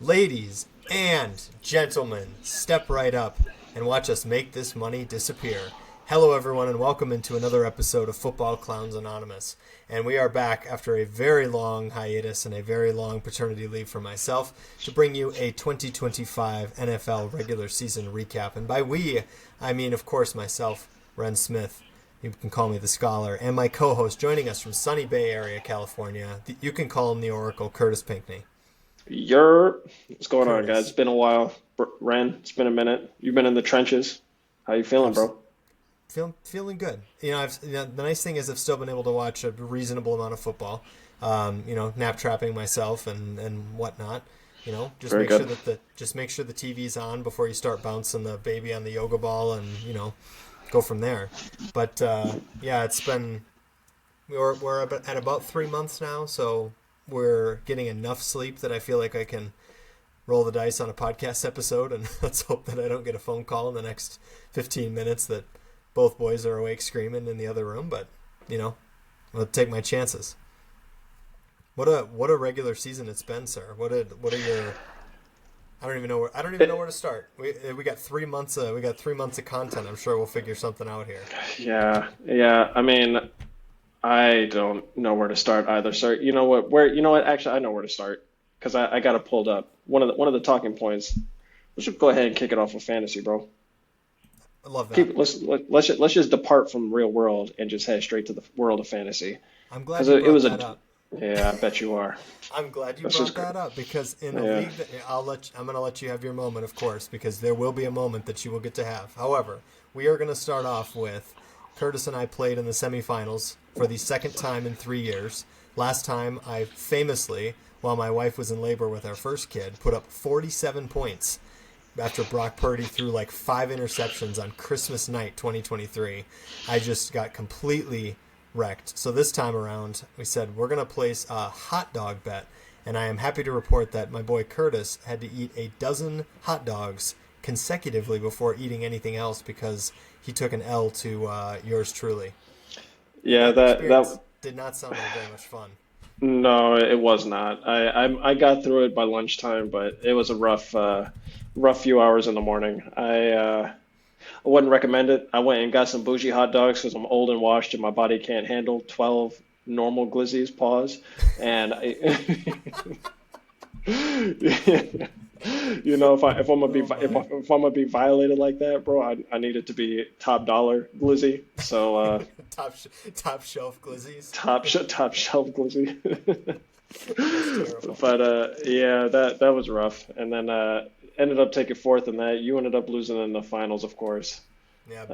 Ladies and gentlemen, step right up and watch us make this money disappear. Hello, everyone, and welcome into another episode of Football Clowns Anonymous. And we are back after a very long hiatus and a very long paternity leave for myself to bring you a 2025 NFL regular season recap. And by we, I mean, of course, myself, Ren Smith. You can call me the Scholar. And my co-host joining us from sunny Bay Area, California. You can call him the Oracle, Kurtis Pinkney. What's going on, guys? It's been a while. Ren, it's been a minute. You've been in the trenches. How you feeling, bro? Feeling good. The nice thing is I've still been able to watch a reasonable amount of football. Nap trapping myself and whatnot. Just make sure the TV's on before you start bouncing the baby on the yoga ball, and go from there. But it's been we're at about 3 months now, so we're getting enough sleep that I feel like I can roll the dice on a podcast episode, and let's hope that I don't get a phone call in the next 15 minutes that both boys are awake screaming in the other room. But I'll take my chances. What a regular season it's been, sir. What are your I don't even know where to start. We got 3 months of content. I'm sure we'll figure something out here. Yeah. I mean, I don't know where to start either, sir. You know what? Actually, I know where to start because I got it pulled up. One of the talking points. We should go ahead and kick it off with fantasy, bro. I love that. Let's just depart from real world and just head straight to the world of fantasy. I'm glad you brought that up. Yeah, I bet you are. I'm glad you brought that up because in a league that I'm going to let you have your moment, of course, because there will be a moment that you will get to have. However, we are going to start off with Kurtis and I played in the semifinals for the second time in 3 years. Last time, I famously, while my wife was in labor with our first kid, put up 47 points after Brock Purdy threw like 5 interceptions on Christmas night 2023. I just got completely wrecked. So this time around, we said we're going to place a hot dog bet, and I am happy to report that my boy Kurtis had to eat a dozen hot dogs consecutively before eating anything else because he took an L to yours truly. Yeah, that did not sound like very much fun. No, it was not. I got through it by lunchtime, but it was a rough few hours in the morning. I wouldn't recommend it. I went and got some bougie hot dogs because I'm old and washed and my body can't handle 12 normal glizzies, pause. And if I'm gonna be violated like that, bro, I need it to be top dollar glizzy. So top shelf glizzies. Top shelf glizzy. But that was rough. And then ended up taking fourth in that. You ended up losing in the finals, of course. Yeah,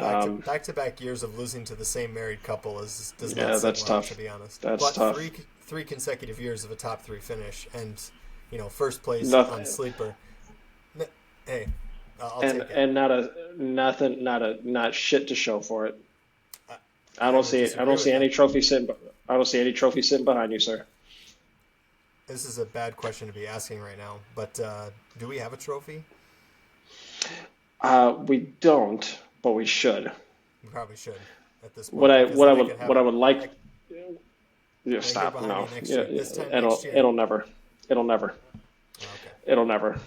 back-to-back years of losing to the same married couple does not that's well, tough. To be honest. That's tough. Three consecutive years of a top 3 finish, and first place on sleeper. Hey, I'll take it. And not shit to show for it. I don't see any trophy sitting behind you, sir. This is a bad question to be asking right now, but do we have a trophy? We don't, but we should. We probably should at this point. What I would like. Stop. No. It'll never. Okay. It'll never.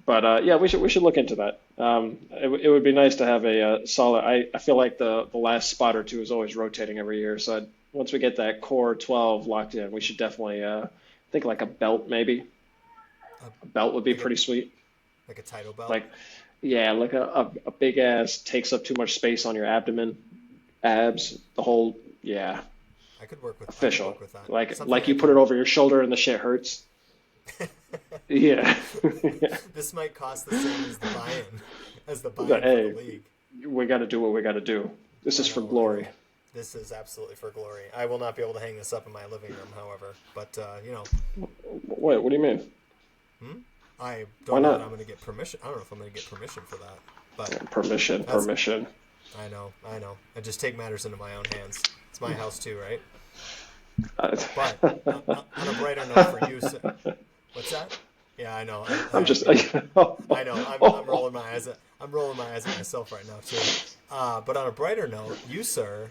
But we should look into that. It would be nice to have a solid. I feel like the last spot or two is always rotating every year. So once we get that core 12 locked in, we should definitely think like a belt maybe. A belt would be pretty sweet. Like a title belt. Like a big ass takes up too much space on your abdomen, abs, the whole I could work with official. I could work with that. Like you put it over your shoulder and the shit hurts. Yeah. This might cost the same as the buy-in for the league. We got to do what we got to do. This is for glory. This is absolutely for glory. I will not be able to hang this up in my living room, however. But Wait, what do you mean? I don't know that I'm going to get permission. I don't know if I'm going to get permission for that. But permission. I know. I just take matters into my own hands. It's my house too, right? But on a brighter note for you, what's that? Yeah, I know. I know. I'm rolling my eyes. I'm rolling my eyes at myself right now too. But on a brighter note, you, sir,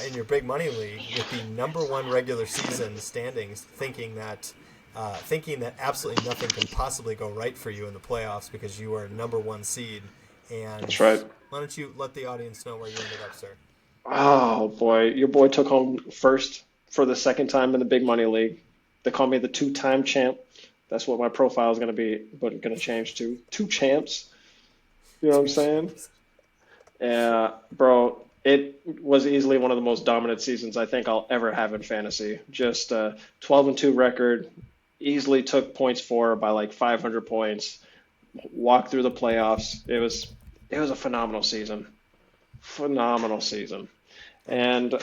in your big money league with the #1 regular season standings, thinking that thinking that absolutely nothing can possibly go right for you in the playoffs because you are number one seed. And That's right. why don't you let the audience know where you ended up, sir? Oh boy, your boy took home first for the second time in the big money league. They call me the two-time champ. That's what my profile is going to be, but going to change to two champs. You know what I'm Two saying? champs. Yeah, bro, it was easily one of the most dominant seasons I think I'll ever have in fantasy. Just 12-2 record, easily took points for by like 500 points, walked through the playoffs. It was a phenomenal season. Phenomenal season. And And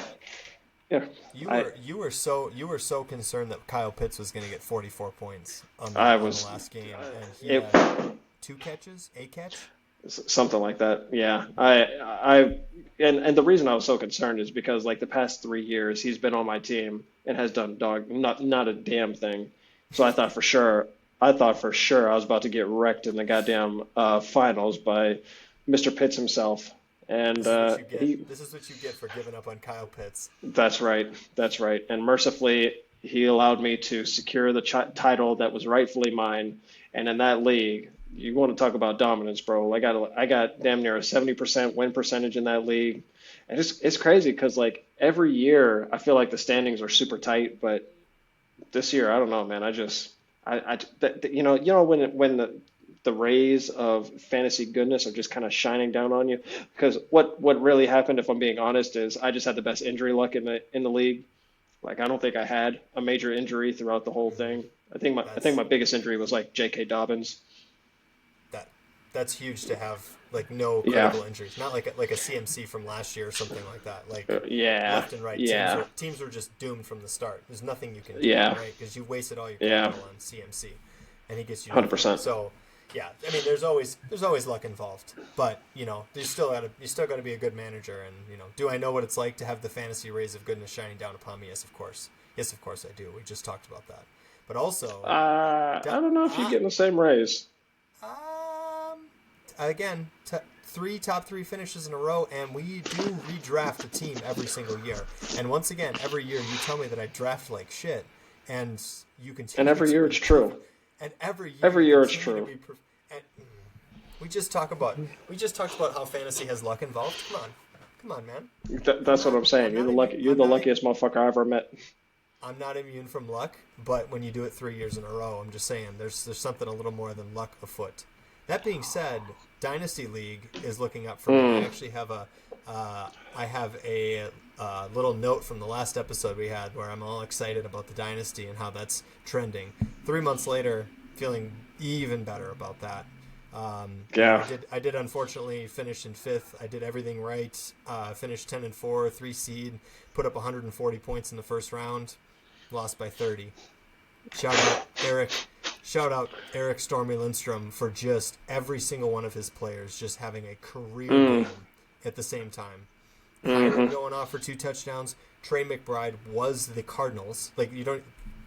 yeah, I you were so concerned that Kyle Pitts was going to get 44 points I on the was last game, and he it had two catches, a catch. something like that. Yeah, and the reason I was so concerned is because like the past 3 years he's been on my team and has done not a damn thing. So I thought for sure I was about to get wrecked in the goddamn finals by Mr. Pitts himself. And This is what you get. he This is what you get for giving up on Kyle Pitts. That's right. That's right. And mercifully, he allowed me to secure the title that was rightfully mine. And in that league, you want to talk about dominance, bro. I got damn near a 70% win percentage in that league. And it's crazy because like every year I feel like the standings are super tight, but this year I don't know, man. When the rays of fantasy goodness are just kind of shining down on you. Because what really happened, if I'm being honest, is I just had the best injury luck in the league. Like I don't think I had a major injury throughout the whole thing. I think my That's biggest injury was like J.K. Dobbins. that. That's huge to have like no Yeah, critical injuries. Not like a CMC from last year or something like that. Like yeah, left and right yeah, teams were just doomed from the start. There's nothing you can do, yeah, right? Because you wasted all your yeah, capital on CMC, and he gets you nothing. 100%. So yeah, I mean, there's always luck involved, but you still gotta be a good manager, and do I know what it's like to have the fantasy rays of goodness shining down upon me? Yes, of course I do. We just talked about that, but also, I don't know if you're getting the same raise. um, again, three top three finishes in a row, and we do redraft a team every single year. And once again, every year you tell me that I draft like shit, and you And continue every to year it's improve. true. And every year Every you year it's continue to true. be. And we just talked about how fantasy has luck involved. Come on, man. I'm That's what not. I'm I'm saying. You're not the immune. lucky. You're the luckiest motherfucker I ever met. I'm not immune from luck, but when you do it 3 years in a row, I'm just saying there's something a little more than luck afoot. That being said, Dynasty League is looking up for me. I Mm, actually have a little note from the last episode we had where I'm all excited about the Dynasty and how that's trending. 3 months later, feeling even better about that. I yeah. did unfortunately finish in fifth. I did everything right. Finished 10-4, 3 seed, put up 140 points in the first round, lost by 30. Shout out Eric. Shout out Eric Stormy Lindstrom for just every single one of his players just having a career Mm, game at the same time. Hiram mm-hmm. going off for 2 touchdowns. Trey McBride was the Cardinals. Like you don't.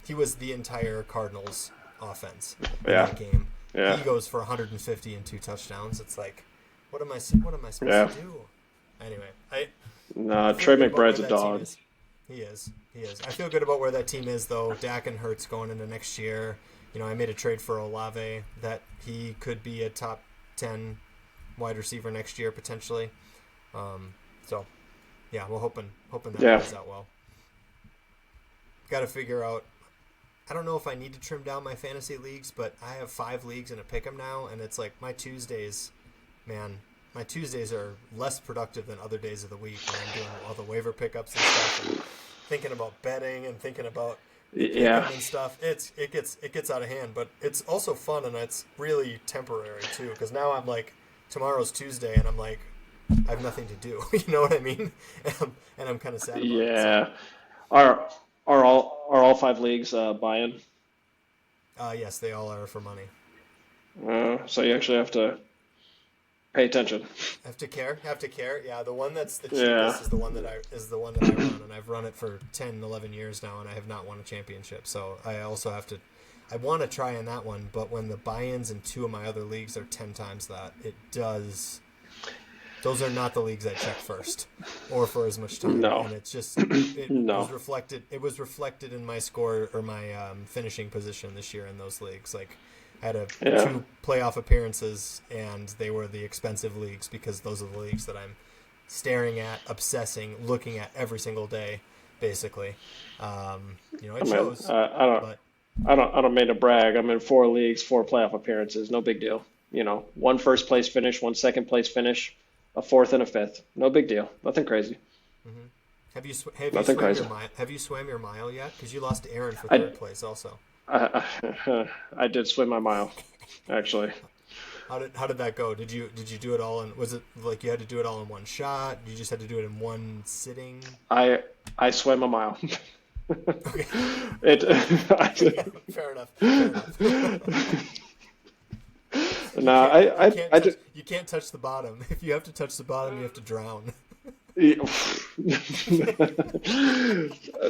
He was the entire Cardinals offense in Yeah. that game. He Yeah. goes for 150 and 2 touchdowns. It's like, what am I supposed Yeah. to do? Anyway, I Nah, feel Trey good about where McBride's a that team dog. is. He is. He is. I feel good about where that team is, though. Dak and Hurts going into next year. I made a trade for Olave that he could be a top 10 wide receiver next year potentially. So yeah, we're hoping that Yeah. plays out well. Got to figure out. I don't know if I need to trim down my fantasy leagues, but I have 5 leagues in a pick'em now, and it's like my Tuesdays, man. My Tuesdays are less productive than other days of the week when I'm doing all the waiver pickups and stuff, and thinking about betting and thinking about the Yeah. pick'em and stuff. It gets out of hand, but it's also fun, and it's really temporary too. Because now I'm like, tomorrow's Tuesday, and I'm like, I have nothing to do. You know what I mean? And I'm kind of sad about it. So, Yeah. Are are all 5 leagues buy-in? yes, they all are for money. So you actually have to pay attention. Have to care. Have to care. Yeah, the one that's the Yeah. cheapest is the one that I run, and I've run it for 10, 11 years now, and I have not won a championship. So I also have to. I want to try in that one, but when the buy-ins in 2 of my other leagues are 10 times that, it does. Those are not the leagues I check first, or for as much time. No. And it's just No. was reflected. It was reflected in my score or my finishing position this year in those leagues. Like I had 2 playoff appearances, and they were the expensive leagues because those are the leagues that I'm staring at, obsessing, looking at every single day, basically. It shows. I don't mean to brag. I'm in 4 leagues, 4 playoff appearances. No big deal. 1 first place finish, 1 second place finish, a 4th and a 5th. No big deal. Nothing crazy. Mm-hmm. Have you swam your mile yet? Because you lost to Aaron for 3rd place also. I did swim my mile, actually. How did that go? Did you do it all in? Was it like you had to do it all in one shot? You just had to do it in one sitting? I swam a mile. Okay. Fair enough. No, you can't touch the bottom. If you have to touch the bottom, you have to drown.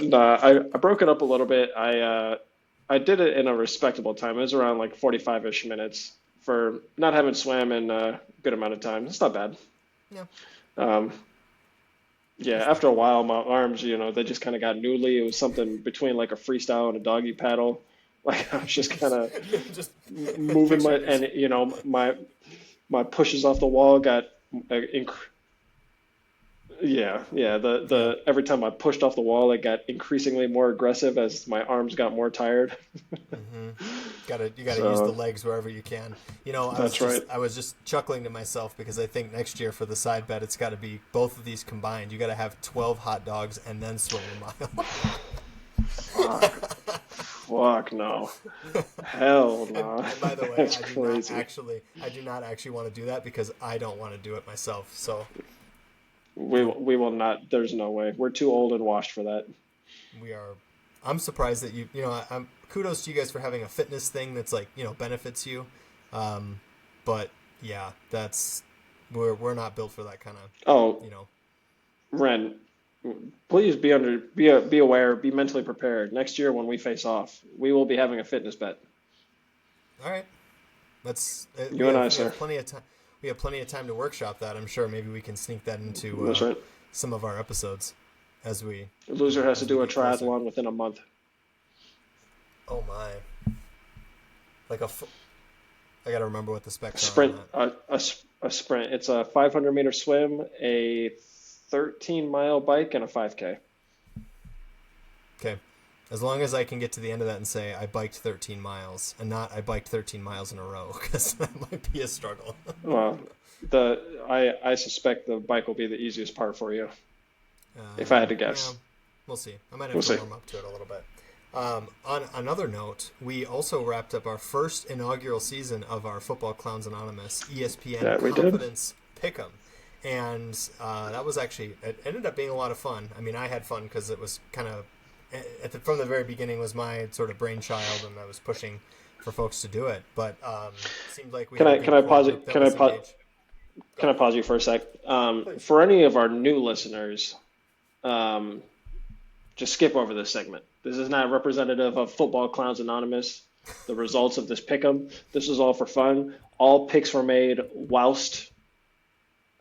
No, I broke it up a little bit. I did it in a respectable time. It was around like 45-ish minutes for not having swam in a good amount of time. It's not bad. Yeah. Yeah, after a while, my arms, they just kind of got noodly. It was something between like a freestyle and a doggy paddle. Like I was just kind of just moving my pushes off the wall got the every time I pushed off the wall, it got increasingly more aggressive as my arms got more tired. Mm-hmm. You gotta use the legs wherever you can. I was just chuckling to myself because I think next year for the side bet it's got to be both of these combined. You got to have 12 hot dogs and then swim a mile. Fuck no. Hell no. And by the way, That's crazy. crazy. I do not actually want to do that because I don't want to do it myself. So we will not. There's no way. We're too old and washed for that. We are. I'm surprised that I'm kudos to you guys for having a fitness thing that's like, benefits you. But yeah, we're not built for that kind of, Ren, please be aware, be mentally prepared. Next year when we face off, we will be having a fitness bet. All right. You and I, sir. We have plenty of time to workshop that. I'm sure maybe we can sneak that into That's right. some of our episodes as we. The loser has to do a triathlon within a month. Oh my! I gotta remember what the specs sprint, are. On that. A sprint. It's a 500-meter swim, a 13-mile bike, and a 5K. Okay. As long as I can get to the end of that and say I biked 13 miles and not I biked 13 miles in a row, because that might be a struggle. Well, I suspect the bike will be the easiest part for you, if I had to guess. Yeah, we'll see. I might have to warm up to it a little bit. On another note, we also wrapped up our first inaugural season of our Football Clowns Anonymous ESPN Confidence Pick'em. And that was actually, it ended up being a lot of fun. I mean, I had fun because it was kind of, from the very beginning was my sort of brainchild, and I was pushing for folks to do it. But it seemed like we can I pause you for a sec? For any of our new listeners, just skip over this segment. This is not representative of Football Clowns Anonymous. The results of this pick'em. This is all for fun. All picks were made whilst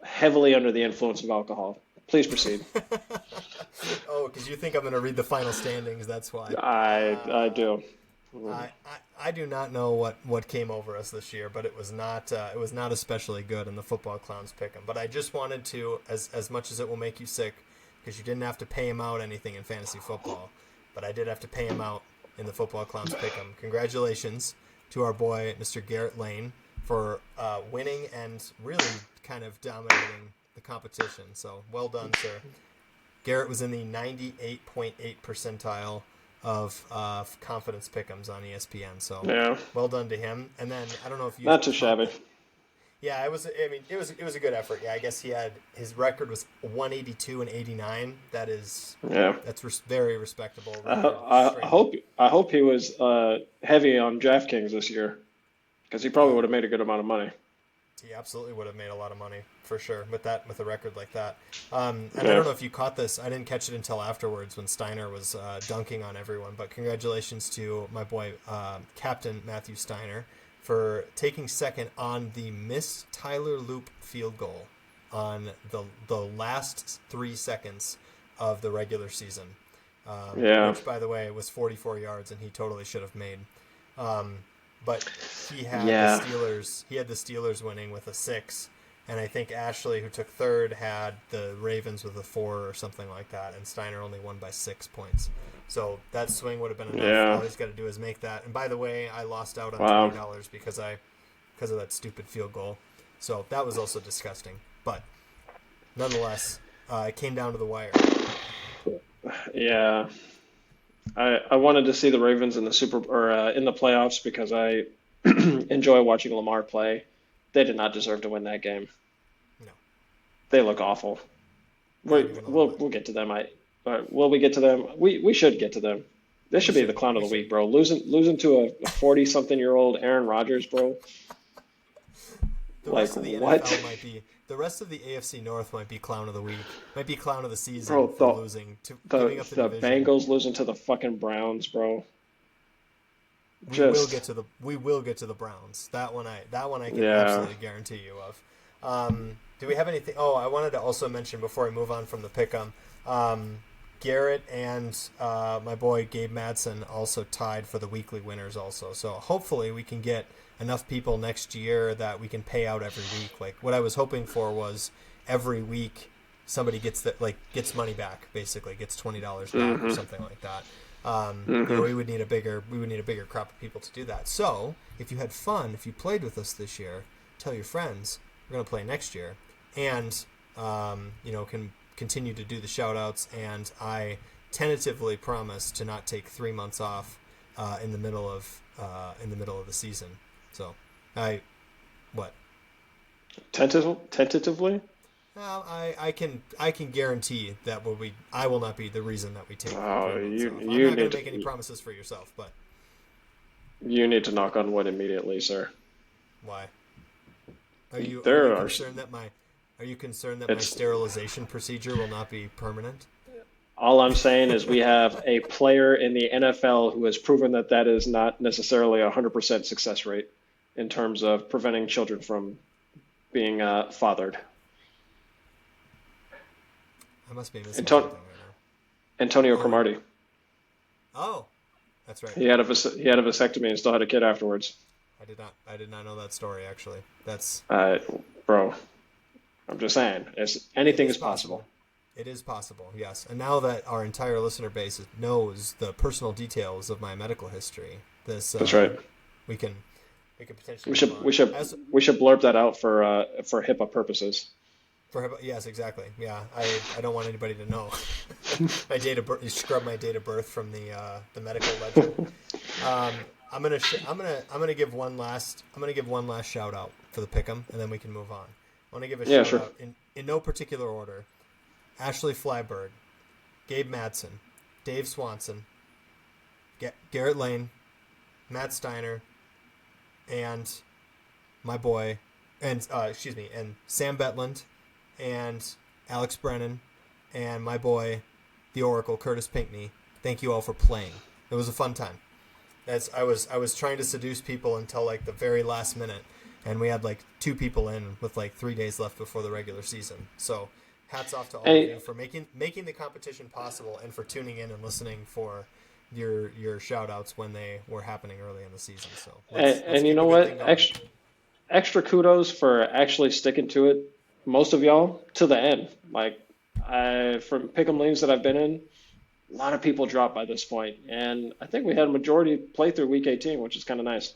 heavily under the influence of alcohol. Please proceed. Oh, because you think I'm going to read the final standings, that's why. I do. I do not know what came over us this year, but it was not especially good in the Football Clowns Pick'em. But I just wanted to, as much as it will make you sick, because you didn't have to pay him out anything in fantasy football, but I did have to pay him out in the Football Clowns Pick'em. Congratulations to our boy, Mr. Garrett Lane, for winning and really kind of dominating the competition. So well done, sir. Garrett was in the 98.8 percentile of confidence pick'ems on ESPN. So yeah, well done to him. And then I don't know if you not too shabby. Yeah, it was. I mean, it was a good effort. Yeah, I guess his record was 182 and 89. That is that's very respectable. I hope he was heavy on DraftKings this year, because he probably would have made a good amount of money. He absolutely would have made a lot of money for sure with a record like that. And I don't know if you caught this. I didn't catch it until afterwards when Steiner was dunking on everyone. But congratulations to my boy Captain Matthew Steiner for taking second on the Miss Tyler Loop field goal. on the last 3 seconds of the regular season, which, by the way, was 44 yards, and he totally should have made. But he had the Steelers. He had the Steelers winning with a 6, and I think Ashley, who took third, had the Ravens with a 4 or something like that, and Steiner only won by 6 points. So that swing would have been enough. Yeah. All he's got to do is make that. And by the way, I lost out on $20 because of that stupid field goal. So that was also disgusting. But nonetheless, it came down to the wire. Yeah. I wanted to see the Ravens in the in the playoffs because I enjoy watching Lamar play. They did not deserve to win that game. No. They look awful. We'll get to them. Will we get to them? We should get to them. This should be the clown of the week, bro. Losing to a 40-something-year-old Aaron Rodgers, bro. The rest of the NFL might be. The rest of the AFC North might be clown of the week. Might be clown of the season, bro, for losing to giving up the division. Bengals losing to the fucking Browns, bro. We will get to the Browns. That one I can absolutely guarantee you of. Do we have anything? Oh, I wanted to also mention before I move on from the pick'em. Garrett and my boy Gabe Madsen also tied for the weekly winners also. So hopefully we can get enough people next year that we can pay out every week. Like what I was hoping for was every week somebody gets money back, basically gets $20 back or something like that. We would need a bigger crop of people to do that. So if you had fun, if you played with us this year, tell your friends we're going to play next year, and can continue to do the shout outs. And I tentatively promise to not take 3 months off in the middle of the season. So Tentatively? I can guarantee that I will not be the reason that we take. Oh, you I'm not going to make any promises for yourself, but you need to knock on wood immediately, sir. Why? Are you concerned that my sterilization procedure will not be permanent? All I'm saying is we have a player in the NFL who has proven that is not necessarily a 100% success rate in terms of preventing children from being fathered. I must be missing something right now. Antonio Cromartie. Oh, that's right. He had a vasectomy and still had a kid afterwards. I did not know that story, actually. That's bro. I'm just saying, anything is possible. It is possible, yes. And now that our entire listener base knows the personal details of my medical history, that's right. We can potentially. We should blurb that out for HIPAA purposes. Yes, exactly. Yeah, I don't want anybody to know my date of birth. You scrub my date of birth from the medical ledger. I'm gonna give one last shout out for the pick'em, and then we can move on. I want to give a shout out in no particular order. Ashley Flyberg, Gabe Madsen, Dave Swanson, Garrett Lane, Matt Steiner, and my boy, and Sam Betland, and Alex Brennan, and my boy, the Oracle, Kurtis Pinkney. Thank you all for playing. It was a fun time. I was trying to seduce people until like the very last minute, and we had like 2 people in with like 3 days left before the regular season. So hats off to all of you for making the competition possible and for tuning in and listening for your shout outs when they were happening early in the season. So let's you know what? Extra kudos for actually sticking to it, most of y'all, to the end. Like from pick'em leagues that I've been in, a lot of people dropped by this point, and I think we had a majority play through week 18, which is kind of nice.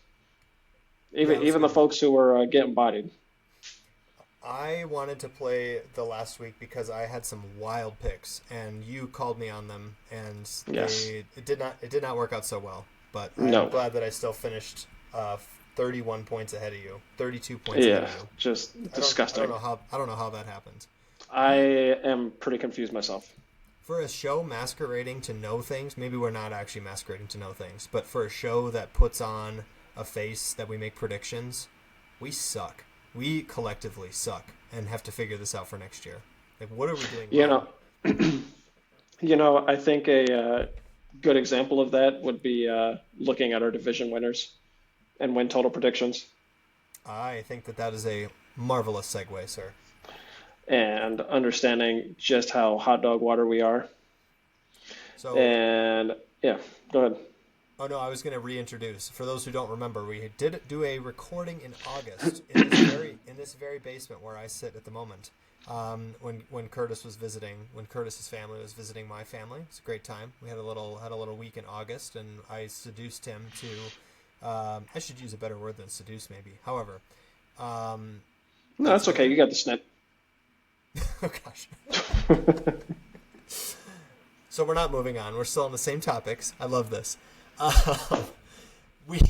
Even the folks who were getting bodied. I wanted to play the last week because I had some wild picks, and you called me on them, and it did not work out so well. But I'm glad that I still finished 31 points ahead of you, 32 points ahead of you. Just disgusting. I don't know how that happened. I am pretty confused myself. For a show masquerading to know things, maybe we're not actually masquerading to know things, but for a show that puts on a face that we make predictions, we suck. We collectively suck and have to figure this out for next year. Like, what are we doing wrong? I think a good example of that would be looking at our division winners and win total predictions. I think that is a marvelous segue, sir. and understanding just how hot dog water we are. So, And yeah, go ahead. oh no, I was going to reintroduce. For those who don't remember, we did do a recording in August in this very basement where I sit at the moment. When Curtis was visiting, when Curtis's family was visiting my family, it's a great time. We had a little week in August, and I seduced him to. I should use a better word than seduce, maybe. However, um, No, that's that's okay. where. You got the snip. Oh gosh. So we're not moving on. We're still on the same topics. I love this. Um, we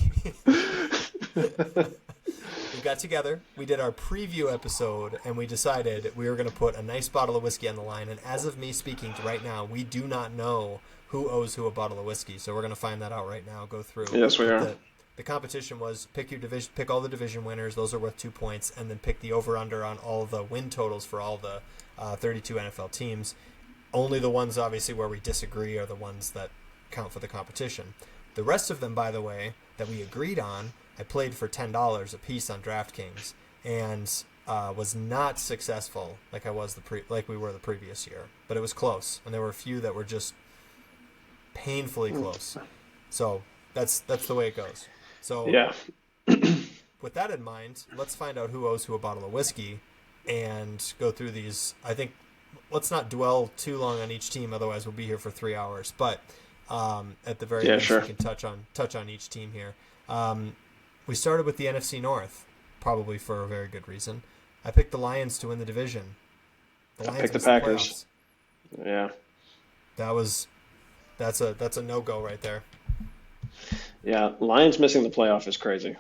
we got together. We did our preview episode, and we decided we were going to put a nice bottle of whiskey on the line. And as of me speaking to right now, we do not know who owes who a bottle of whiskey. So we're going to find that out right now. Go through. Yes, we But are. the competition was pick your division, pick all the division winners. Those are worth 2 points, and then pick the over under on all the win totals for all the 32 NFL teams. Only the ones, obviously, where we disagree are the ones that count for the competition. The rest of them, by the way, that we agreed on, I played for $10 a piece on DraftKings, and was not successful like we were the previous year. But it was close, and there were a few that were just painfully close. So that's the way it goes. So Yeah. with that in mind, let's find out who owes who a bottle of whiskey, and go through these. I think let's not dwell too long on each team, otherwise we'll be here for 3 hours. But at the very Yeah, least, we sure. can touch on each team here. We started with the NFC North, probably for a very good reason. I picked the Lions to win the division. The I Lions picked the missed the Packers. playoffs. Yeah. That was that's a no go right there. Yeah. Lions missing the playoff is crazy.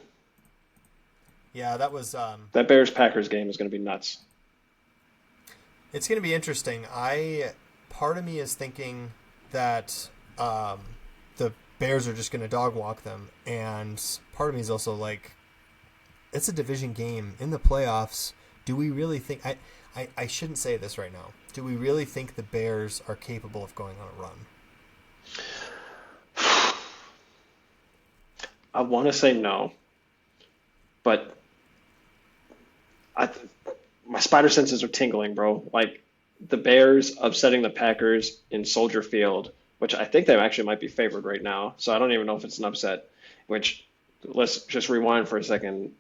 Yeah, that was. That Bears Packers game is going to be nuts. It's going to be interesting. Part of me is thinking that the Bears are just going to dog walk them, and part of me is also like, it's a division game in the playoffs. Do we really think? I shouldn't say this right now. Do we really think the Bears are capable of going on a run? I want to say no, but I, my spider senses are tingling, bro. Like the Bears upsetting the Packers in Soldier Field, which I think they actually might be favored right now. So I don't even know if it's an upset. Which let's just rewind for a second.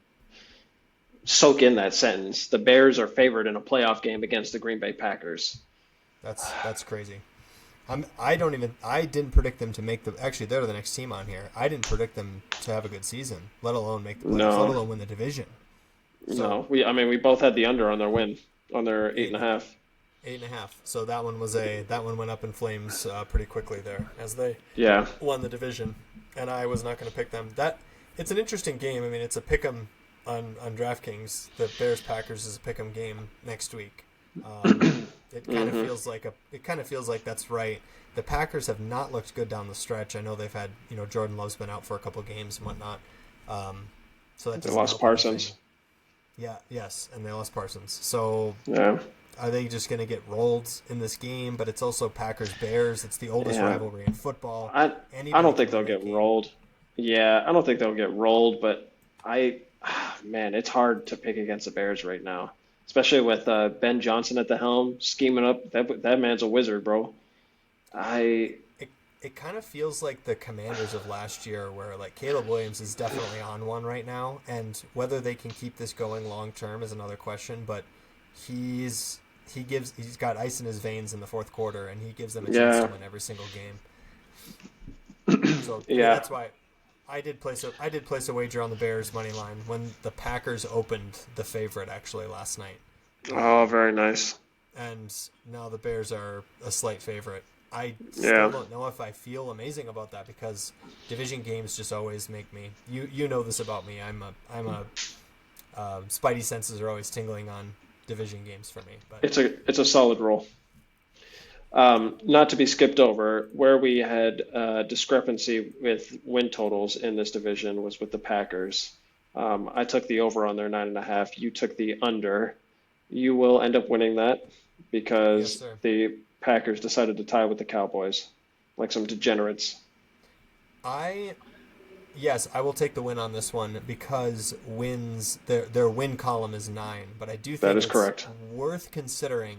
Soak in that sentence. The Bears are favored in a playoff game against the Green Bay Packers. That's crazy. I didn't predict them to make the. Actually, they're the next team on here. I didn't predict them to have a good season, let alone make the playoffs, let No, alone win the division. So no. I mean, we both had the under on their win, on their eight eight and a half. 8.5. So that one went up in flames pretty quickly there as they Yeah, won the division, and I was not going to pick them. It's an interesting game. I mean, it's a pick'em on DraftKings. The Bears Packers is a pick'em game next week. It kind of feels like that's right. The Packers have not looked good down the stretch. I know they've had Jordan Love's been out for a couple of games and whatnot, so that they doesn't lost help anything. Parsons. Yeah, yes, and they lost Parsons. So Yeah, are they just going to get rolled in this game? But it's also Packers Bears. It's the oldest yeah. rivalry in football. I I Anybody don't can think win they'll that get game. rolled. Yeah, I don't think they'll get rolled, but man, it's hard to pick against the Bears right now, especially with Ben Johnson at the helm, scheming up. That man's a wizard, bro. I It kind of feels like the Commanders of last year, where like Caleb Williams is definitely on one right now, and whether they can keep this going long term is another question. But he's got ice in his veins in the fourth quarter, and he gives them a chance to yeah, win every single game. So I mean yeah. that's why I did place a wager on the Bears money line when the Packers opened the favorite actually last night. Oh, Um, very nice. and now the Bears are a slight favorite. I still Yeah, don't know if I feel amazing about that because division games just always make me. You know this about me. I'm a Spidey senses are always tingling on division games for me. But it's a solid roll. Not to be skipped over, where we had discrepancy with win totals in this division was with the Packers. I took the over on their 9.5. You took the under. You will end up winning that yes, because sir. the Packers decided to tie with the Cowboys, like some degenerates. I Yes, I will take the win on this one because wins their win column is 9, but I do That think is it's correct. worth considering.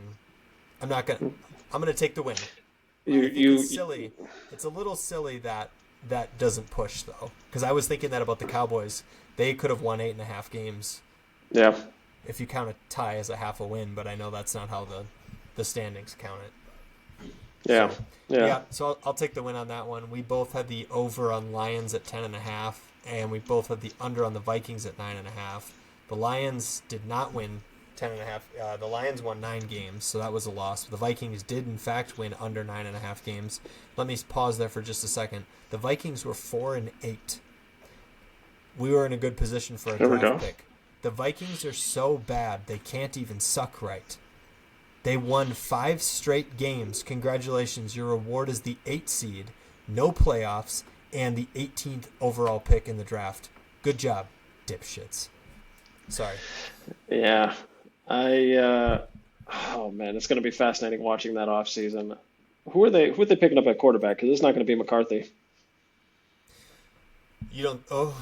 I'm not gonna. I'm gonna take the win. You I think it's you silly. It's a little silly that that doesn't push though, because I was thinking that about the Cowboys. They could have won 8.5 games yeah. if you count a tie as a half a win, but I know that's not how the standings count it. Yeah. So Yeah. yeah, so I'll take the win on that one. We both had the over on Lions at 10.5, and we both had the under on the Vikings at 9.5. The Lions did not win 10.5. The Lions won 9 games, so that was a loss. The Vikings did in fact win under 9.5 games. Let me pause there for just a second. The Vikings were 4-8. We were in a good position for a There we draft go. pick. The Vikings are so bad they can't even suck right. They won 5 straight games. Congratulations. Your reward is the 8 seed, no playoffs, and the 18th overall pick in the draft. Good job, dipshits. Sorry. Yeah. Oh man, it's going to be fascinating watching that offseason. Who are they picking up at quarterback? Because it's not going to be McCarthy. You don't. Oh.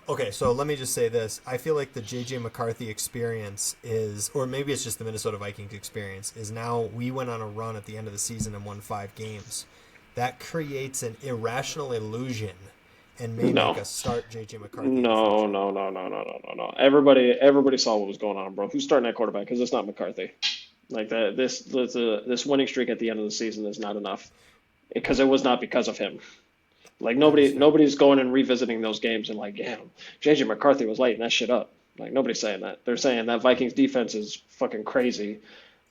Okay, so let me just say this. I feel like the J.J. McCarthy experience is, or maybe it's just the Minnesota Vikings experience, is now we went on a run at the end of the season and won 5 games. That creates an irrational illusion and may make No. us start J.J. McCarthy in the No, future. no, no, no, no, no, no, no. Everybody saw what was going on, bro. Who's starting at quarterback? Because it's not McCarthy. Like that, this winning streak at the end of the season is not enough because it was not because of him. Like That is fair. nobody's going and revisiting those games and like, damn, JJ McCarthy was lighting that shit up. Like nobody's saying that. They're saying that Vikings defense is fucking crazy.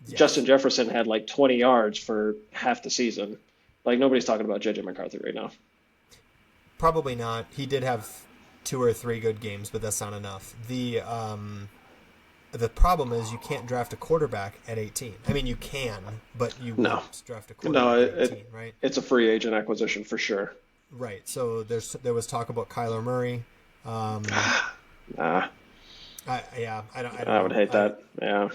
Yes. Justin Jefferson had like 20 yards for half the season. Like nobody's talking about JJ McCarthy right now. Probably not. He did have 2 or 3 good games, but that's not enough. The problem is you can't draft a quarterback at 18. I mean, you can, but you No, won't draft a no, quarterback at 18, right? it's a free agent acquisition for sure. Right. So there was talk about Kyler Murray. Nah, I don't I would know. hate that. Yeah,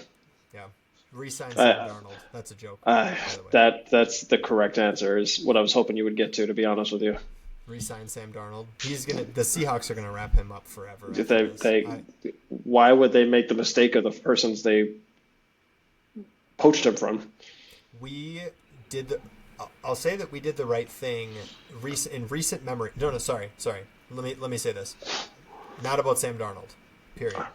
Yeah. Re-sign Sam I, Darnold. That's a joke, I, by the way. that's the correct answer. Is what I was hoping you would get to be honest with you. Re-sign Sam Darnold. The Seahawks are gonna wrap him up forever after They, this. they, why would they make the mistake of the persons they poached him from? We did the. I'll say that we did the right thing in recent memory. No, sorry. Let me say this. Not about Sam Darnold. Period.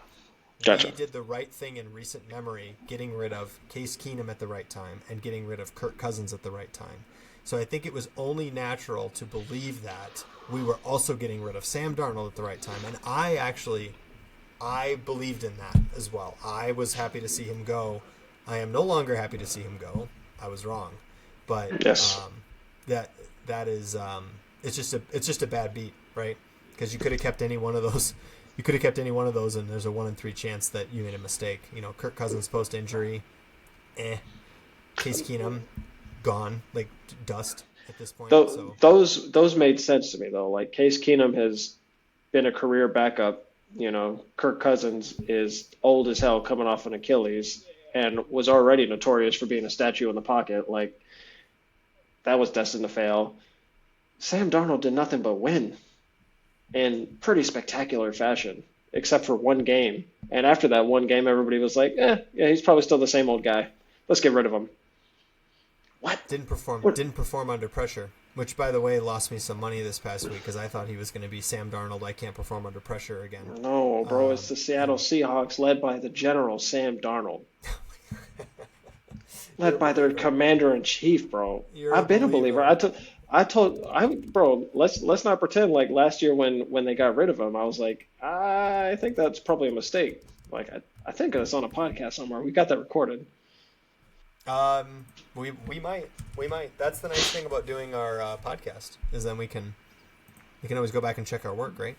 Gotcha. We did the right thing in recent memory, getting rid of Case Keenum at the right time and getting rid of Kirk Cousins at the right time. So I think it was only natural to believe that we were also getting rid of Sam Darnold at the right time. And I believed in that as well. I was happy to see him go. I am no longer happy to see him go. I was wrong. But Yes. that is it's just a bad beat, right? Because you could have kept any one of those. You could have kept any one of those, and there's a 1 in 3 chance that you made a mistake. You know, Kirk Cousins post injury, Case Keenum, gone like dust at this point. So Those made sense to me though. Like Case Keenum has been a career backup. You know, Kirk Cousins is old as hell, coming off an Achilles, and was already notorious for being a statue in the pocket. Like that was destined to fail. Sam Darnold did nothing but win in pretty spectacular fashion, except for one game. And after that one game, everybody was like, yeah, he's probably still the same old guy. Let's get rid of him. What? didn't perform under pressure. Which, by the way, lost me some money this past week because I thought he was going to be Sam Darnold. I can't perform under pressure again. No, bro, it's the Seattle Seahawks led by the general Sam Darnold. Led by their commander in chief, bro. You're I've been a believer. believer. Bro, let's not pretend like last year when they got rid of him, I was like, I think that's probably a mistake. Like, I think it's on a podcast somewhere. We got that recorded. We might. That's the nice thing about doing our podcast is then we can always go back and check our work, right?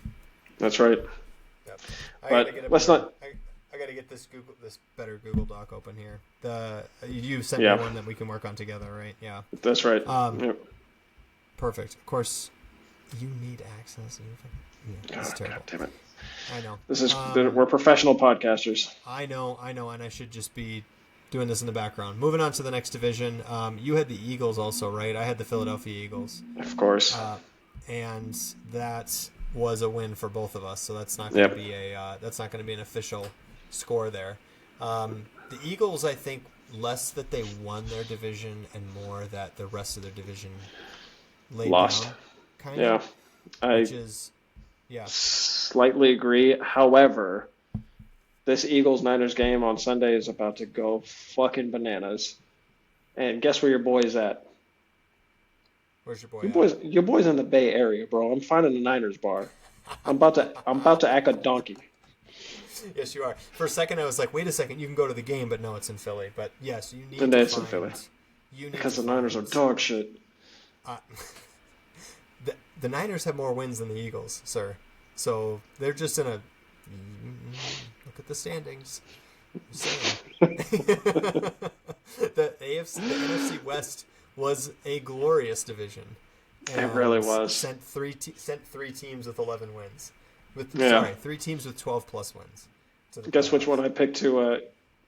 That's right. Yep. But let's not. I got to get this better Google Doc open here. You sent Yeah. me one that we can work on together, right? Yeah. That's right. Perfect. Of course, you need access. It's terrible. God damn it. I know. We're professional podcasters. I know, and I should just be doing this in the background. Moving on to the next division. You had the Eagles also, right? I had the Philadelphia Eagles. Of course. And that was a win for both of us, so Yep. that's not going to be an official score there. The Eagles, I think, less that they won their division and more that the rest of their division laid Lost. down, kind of, Yeah. I which is yeah. slightly agree. However, this Eagles Niners game on Sunday is about to go fucking bananas. And guess where your boy's at? Where's your boy at? Your boy's in the Bay Area, bro. I'm finding a Niners bar. I'm about to act a donkey. Yes, you are. For a second, I was like, wait a second, you can go to the game, but no, it's in Philly. But yes, And it's in Philly you need because to the Niners are find. dog shit. Uh, the Niners have more wins than the Eagles, sir. So they're just in a look at the standings. I'm saying. The NFC West was a glorious division, It really and was. sent three teams with 11 wins. Yeah. Sorry, three teams with 12 plus wins to the Guess which playoffs. one I picked to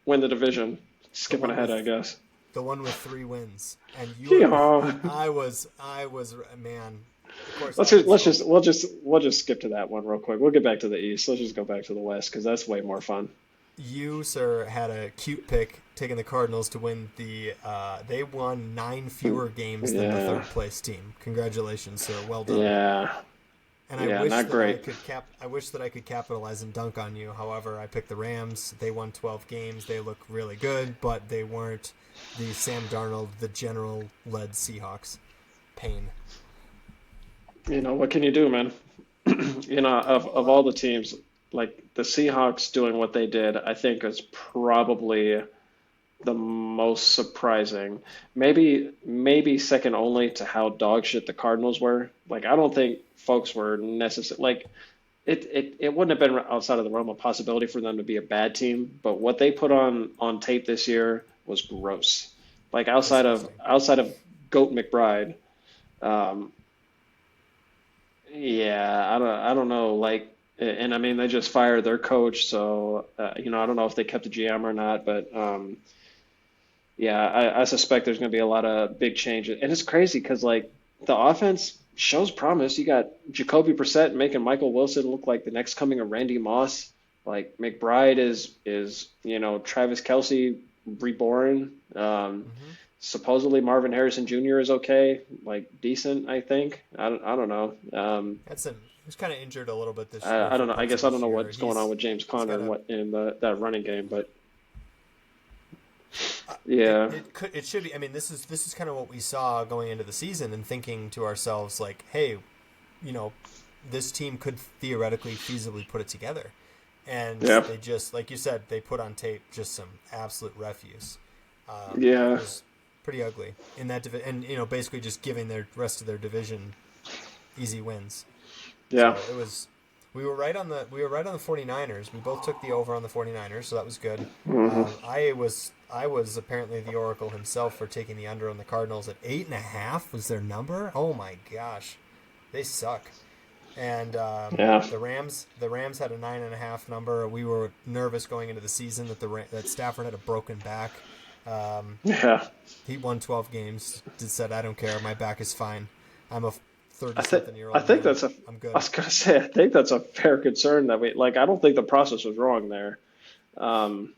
win the division? The Skipping one ahead, with I guess. the one with 3 wins, and Yeehaw. I was man. Of course, We'll just skip to that one real quick. We'll get back to the East. Let's just go back to the West because that's way more fun. you, sir, had a cute pick taking the Cardinals to win the. They won 9 fewer games than the Yeah. third place team. Congratulations, sir. Well done. Yeah. And Yeah, not great. I wish that I could capitalize and dunk on you. However, I picked the Rams. They won 12 games. They look really good, but they weren't the Sam Darnold, the general led Seahawks. Pain. What can you do, man? Of all the teams, like the Seahawks doing what they did, I think is probably the most surprising. Maybe second only to how dog shit the Cardinals were. Like I don't think folks were necessary. Like it wouldn't have been outside of the realm of possibility for them to be a bad team. But what they put on tape this year was gross. Like Disgusting. outside of Goat McBride, um, yeah, I don't know. Like, and I mean they just fired their coach, so I don't know if they kept the GM or not, but. Yeah, I suspect there's going to be a lot of big changes, and it's crazy because like the offense shows promise. You got Jacoby Brissett making Michael Wilson look like the next coming of Randy Moss. Like McBride is Travis Kelce reborn. Hmm. Supposedly Marvin Harrison Jr. is okay, like decent. I think. I don't know. That's him. He's kind of injured a little bit this year I for don't know. I parts of guess I this don't know year. what's going on with James He's Conner got and a what in that running game, but it yeah, it should be. I mean, this is kind of what we saw going into the season, and thinking to ourselves like, hey, you know, this team could theoretically feasibly put it together, and yeah, they just like you said, they put on tape just some absolute refuse. It yeah, was pretty ugly in that and basically just giving their rest of their division easy wins. yeah. So it was. We were right on the 49ers. We both took the over on the 49ers, so that was good. Hmm. I was apparently the oracle himself for taking the under on the Cardinals at 8.5 was their number. Oh my gosh, they suck. And Yeah. the Rams had a 9.5 number. We were nervous going into the season that Stafford had a broken back. Um, Yeah. he won 12 games. Just said, I don't care. My back is fine. I'm a I think 30 something year I old think man. that's a I'm I good. was gonna say I think that's a fair concern that we like I don't think the process was wrong there. Um,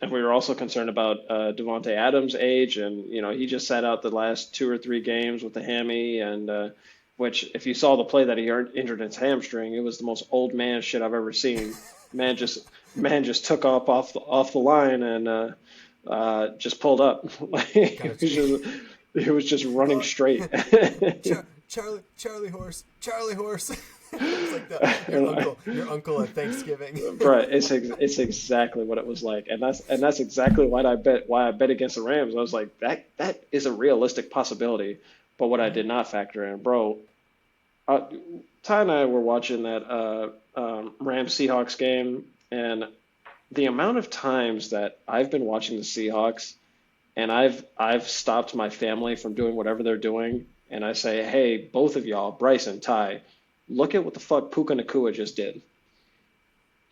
and we were also concerned about Devontae Adams' age and he just sat out the last 2 or 3 games with the hammy and which if you saw the play that he injured his hamstring, it was the most old man shit I've ever seen. Man just man just took off the line and just pulled up. Like Kind he was just running of. straight. Charlie Horse. It's like your uncle at Thanksgiving. Right, it's exactly what it was like, and that's exactly why I bet against the Rams. I was like, that is a realistic possibility, but what I did not factor in, bro. Uh, Ty and I were watching that Rams Seahawks game, and the amount of times that I've been watching the Seahawks, and I've stopped my family from doing whatever they're doing, and I say, hey, both of y'all, Bryson, Ty, look at what the fuck Puka Nakua just did.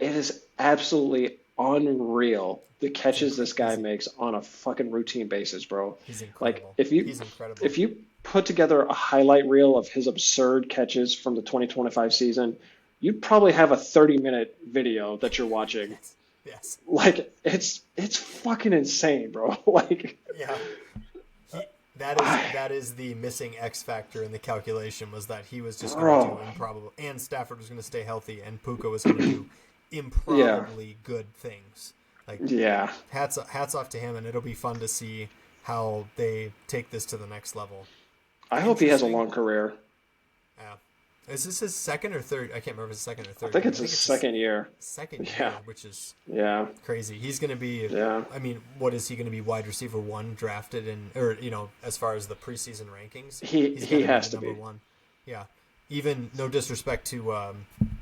It is absolutely unreal the He's catches incre- this guy he's makes on a fucking routine basis, bro. he's Like incredible. if you He's incredible. if you put together a highlight reel of his absurd catches from the 2025 season, you'd probably have a 30-minute video that you're watching. Yes. Yes. Like it's fucking insane, bro. Like Yeah. He, that is the missing X factor in the calculation, was that he was just going to do bro. improbable, and Stafford was going to stay healthy, and Puka was going to do Yeah. improbably good things. Like, Yeah. hats off to him, and it'll be fun to see how they take this to the next level. I hope he has a Interesting. long career. Yeah. Is this his second or third? I can't remember if it's second or I third think year. it's his second year. Second year, Yeah. which is Yeah. crazy. He's going to be, Yeah. I mean, what is he going to be, wide receiver 1 drafted in, or, as far as the preseason rankings? He's He gotta has the to number be. 1. Yeah. Even, no disrespect to,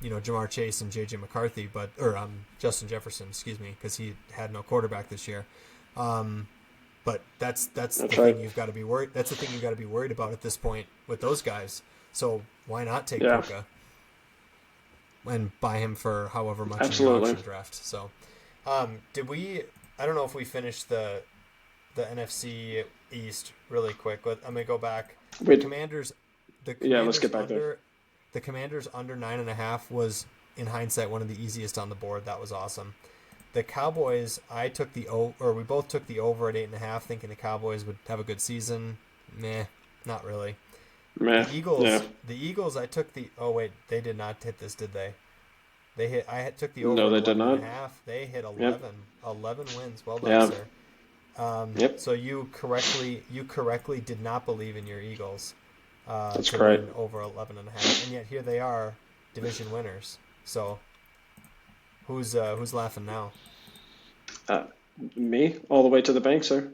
Jamar Chase and J.J. McCarthy, or Justin Jefferson, excuse me, because he had no quarterback this year. But that's the That's thing right. you've got to be worried. That's the thing you've got to be worried about at this point with those guys. So why not take Yeah. Puka and buy him for however much in your Absolutely. auction draft? So, did we? I don't know if we finished the NFC East really quick. But I'm gonna go back. The Wait. Commanders. The Yeah. Let's Commanders get back there. under. The Commanders under 9.5 was, in hindsight, one of the easiest on the board. That was awesome. The Cowboys, we both took the over at 8.5, thinking the Cowboys would have a good season. Meh, not really. Meh. Yeah. The Eagles, I took the. Oh wait, they did not hit this, did they? They hit. Took the over No, at they did 11.5. not. They hit Yep. 11 wins. Well done, Yeah. sir. Yep. So you correctly did not believe in your Eagles That's to great. win over 11.5, and yet here they are, division winners. So who's laughing now? Me all the way to the bank, sir,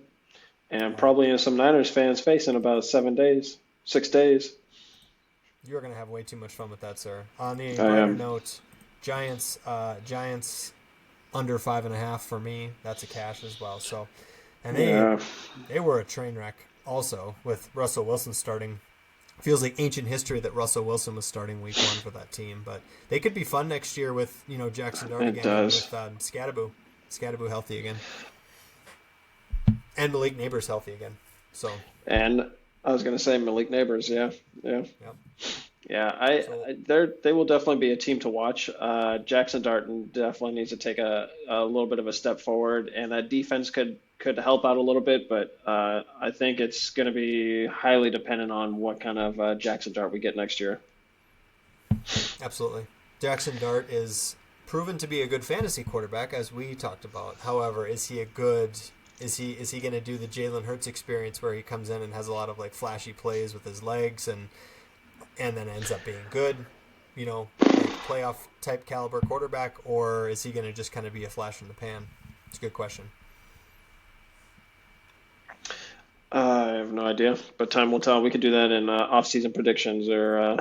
and Yeah. probably in some Niners fans' face in about 7 days, 6 days. You're going to have way too much fun with that, sir. On the I brighter am. note, Giants under 5.5 for me. That's a cash as well. So, and Yeah. they were a train wreck also with Russell Wilson starting. Feels like ancient history that Russell Wilson was starting week 1 for that team, but they could be fun next year with Jackson Dart It again, does. and with Scadaboo healthy again, and Malik Neighbors healthy again. So, And I was gonna say Malik Neighbors. Yeah. Yeah. yep. Yeah. So They will definitely be a team to watch. Jackson Darton definitely needs to take a little bit of a step forward, and that defense could help out a little bit, but I think it's going to be highly dependent on what kind of Jackson Dart we get next year. absolutely. Jackson Dart is proven to be a good fantasy quarterback, as we talked about. However, is he going to do the Jalen Hurts experience where he comes in and has a lot of like flashy plays with his legs and then ends up being good, like playoff type caliber quarterback, or is he going to just kind of be a flash in the pan? It's a good question. I have no idea, but time will tell. We could do that in off-season predictions, or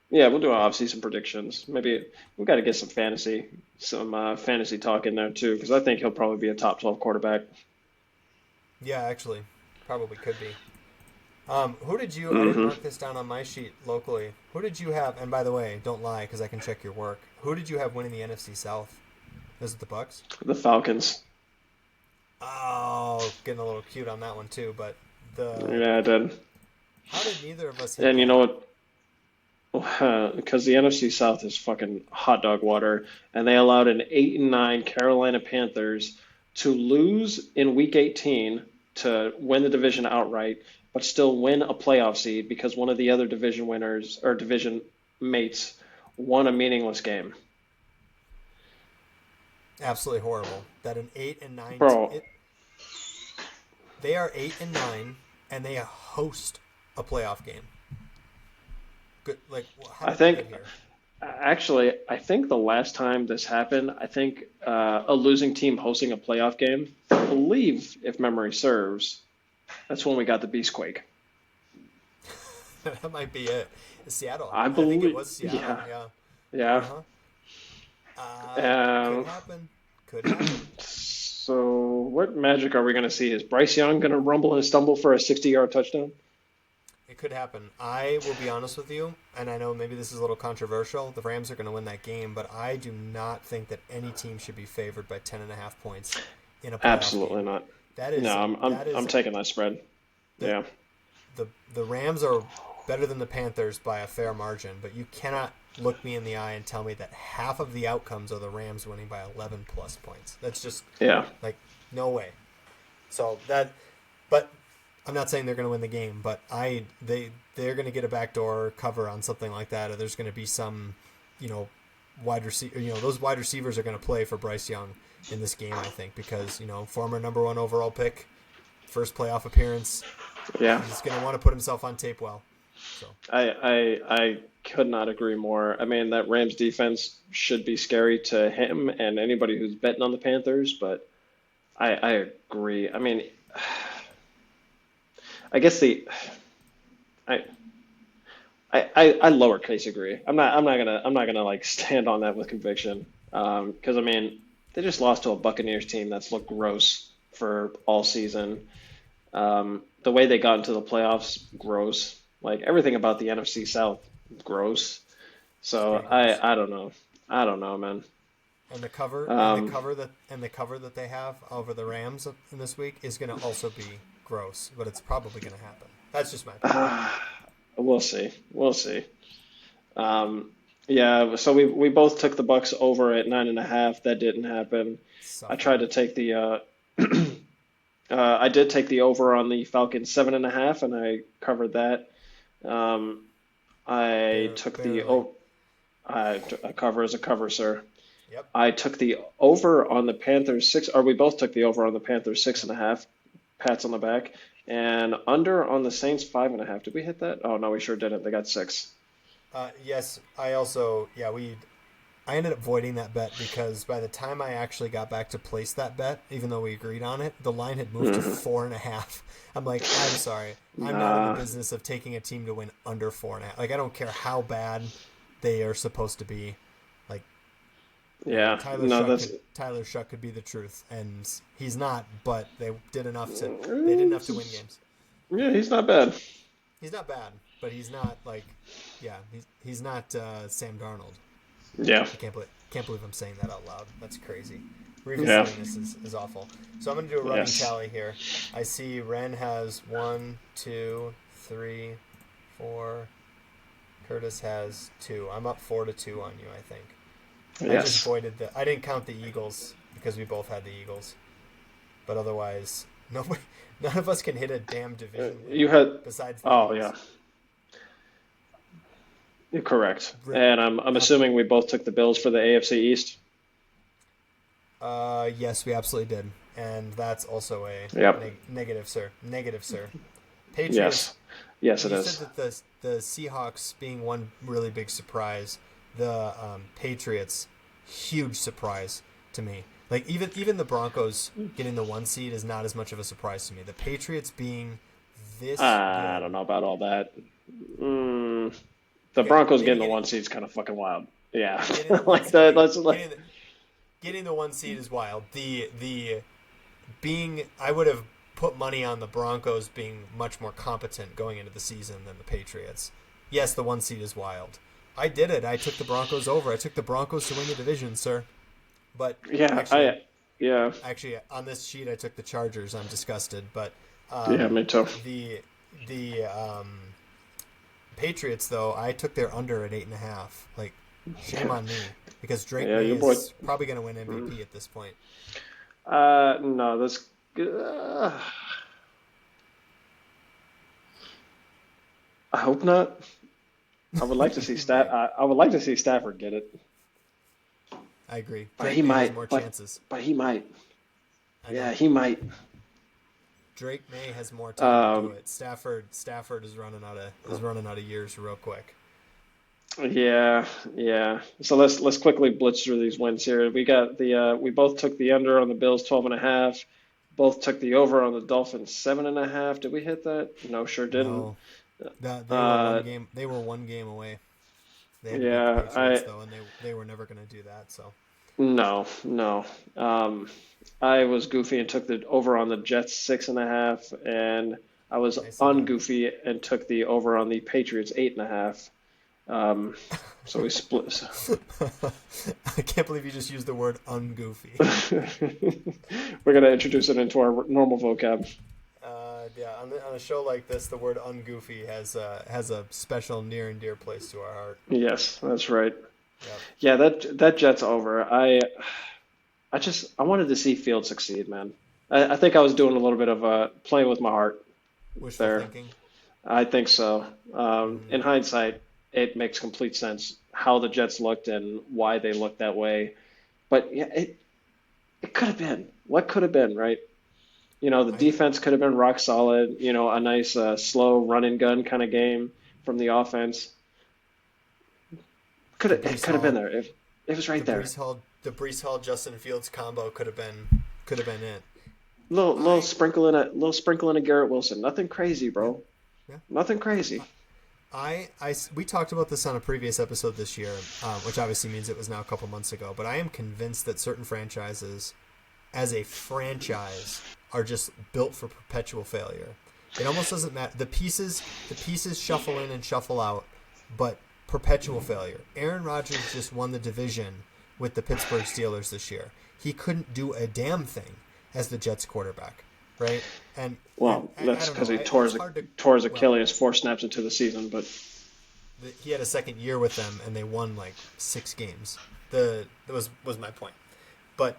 yeah, we'll do our off-season predictions. Maybe we've got to get some fantasy talk in there too, because I think he'll probably be a top 12 quarterback. Yeah, actually, probably could be. Who did you? I didn't Hmm. mark this down on my sheet locally. Who did you have? And by the way, don't lie because I can check your work. Who did you have winning the NFC South? Was it the Bucks? The Falcons. Oh, getting a little cute on that one too. But Yeah, I did. how did neither of us hit And you that? know what? Because the NFC South is fucking hot dog water, and they allowed an 8-9 Carolina Panthers to lose in Week 18 to win the division outright, but still win a playoff seed because one of the other division winners or division mates won a meaningless game. Absolutely horrible. That an 8-9. Bro, They are 8-9, and they host a playoff game. Good. Like, how I did they think get here? actually, I think the last time this happened, I think a losing team hosting a playoff game, I believe, if memory serves, that's when we got the Beastquake. That might be it. Seattle. I I think it believe, was Seattle. yeah, Yeah. yeah. Uh-huh. Could Um, happen. Could happen. so what magic are we going to see? Is Bryce Young going to rumble and stumble for a 60-yard touchdown? It could happen. I will be honest with you, and I know maybe this is a little controversial. The Rams are going to win that game, but I do not think that any team should be favored by 10.5 points in a playoff Absolutely game. not. That is No, I'm that is I'm taking that spread. the, Yeah. the Rams are better than the Panthers by a fair margin, but you cannot look me in the eye and tell me that half of the outcomes are the Rams winning by 11 plus points. That's just like no way. So but I'm not saying they're going to win the game, but they're going to get a backdoor cover on something like that, or there's going to be some, wide receiver. Those wide receivers are going to play for Bryce Young in this game, I think, because former number 1 overall pick, first playoff appearance. Yeah, he's going to want to put himself on tape well. So I could not agree more. I mean, that Rams defense should be scary to him and anybody who's betting on the Panthers, but I agree. I mean, I guess I lowercase agree. I'm not gonna like stand on that with conviction. Because I mean, they just lost to a Buccaneers team that's looked gross for all season. The way they got into the playoffs, gross. Like everything about the NFC South, gross. So I don't know. I don't know, man. And the cover that they have over the Rams in this week is going to also be gross, but it's probably going to happen. That's just my opinion. We'll see. Yeah. So we both took the Bucks over at 9.5. That didn't happen. I tried to take the. I did take the over on the Falcons 7.5, and I covered that. I took the a cover is a cover, sir. Yep. I took the over on the Panthers 6, or we both took the over on the Panthers 6.5. Pats on the back, and under on the Saints 5.5. Did we hit that? Oh no, we sure didn't. They got 6. Yes, I also I ended up voiding that bet because by the time I actually got back to place that bet, even though we agreed on it, the line had moved to 4.5. I'm like, I'm sorry, I'm not in the business of taking a team to win under 4.5. Like I don't care how bad they are supposed to be. Like, yeah, Tyler Shuck could be the truth, and he's not. But they did enough to win games. Yeah, he's not bad. He's not bad, but he's not like, he's not Sam Darnold. Yeah. I can't believe I'm saying that out loud. That's crazy. Revisiting this is awful. So I'm going to do a running tally here. I see Ren has 1, 2, 3, 4. Kurtis has 2. I'm up 4-2 on you, I think. Yes. I just voided I didn't count the Eagles because we both had the Eagles. But otherwise, none of us can hit a damn division. You had besides the Eagles. Yeah. You're correct. And I'm assuming we both took the Bills for the AFC East. Yes, we absolutely did, and that's also a negative, sir. Negative, sir. Patriots. Yes, it you is. said that the Seahawks being one really big surprise. The Patriots, huge surprise to me. Like even the Broncos getting the 1 seed is not as much of a surprise to me. The Patriots being this. I don't know about all that. The Broncos getting the 1 seed is kind of fucking wild. Yeah, like that. Getting the 1 seed is wild. I would have put money on the Broncos being much more competent going into the season than the Patriots. Yes, the 1 seed is wild. I did it. I took the Broncos over. I took the Broncos to win the division, sir. But actually, on this sheet, I took the Chargers. I'm disgusted, but me too. The Patriots, though, I took their under at 8.5. Like, shame on me, because Drake May is probably going to win MVP at this point. No, that's. I hope not. I would like to see I would like to see Stafford get it. I agree. But he might. Has more chances. But he might. Yeah, he might. Drake May has more time to do it. Stafford is running out of years real quick. Yeah. So let's quickly blitz through these wins here. We got we both took the under on the Bills 12.5. Both took the over on the Dolphins 7.5. Did we hit that? No, sure didn't. No. They were one game away. They had to beat the Patriots, though, and they were never going to do that. So. No. I was goofy and took the over on the Jets 6.5, and I was ungoofy and took the over on the Patriots 8.5. So we split. I can't believe you just used the word ungoofy. We're gonna introduce it into our normal vocab. Yeah. On a show like this, the word ungoofy has a special near and dear place to our heart. Yes, that's right. Yep. Yeah, that Jet's over. I wanted to see Fields succeed, man. I think I was doing a little bit of playing with my heart Wishful there. thinking. I think so. Mm, In hindsight, it makes complete sense how the Jets looked and why they looked that way. But yeah, it could have been. What could have been, right? The I defense could have been rock solid. A nice slow run and gun kind of game from the offense. the It Brees could have been Hall there. It was right there. the Brees Hall Justin Fields combo could have been it. Little I sprinkle in a Garrett Wilson. Nothing crazy, Yeah, bro. yeah. Nothing crazy. We talked about this on a previous episode this year, which obviously means it was now a couple months ago. But I am convinced that certain franchises, as a franchise, are just built for perpetual failure. It almost doesn't matter. The pieces shuffle in and shuffle out, but perpetual failure. Aaron Rodgers just won the division with the Pittsburgh Steelers this year. He couldn't do a damn thing as the Jets quarterback, right? And Well, I that's don't because know. he tore It's his, hard to tore his well. Achilles 4 snaps into the season. But He had a second year with them, and they won like 6 games. That was my point. But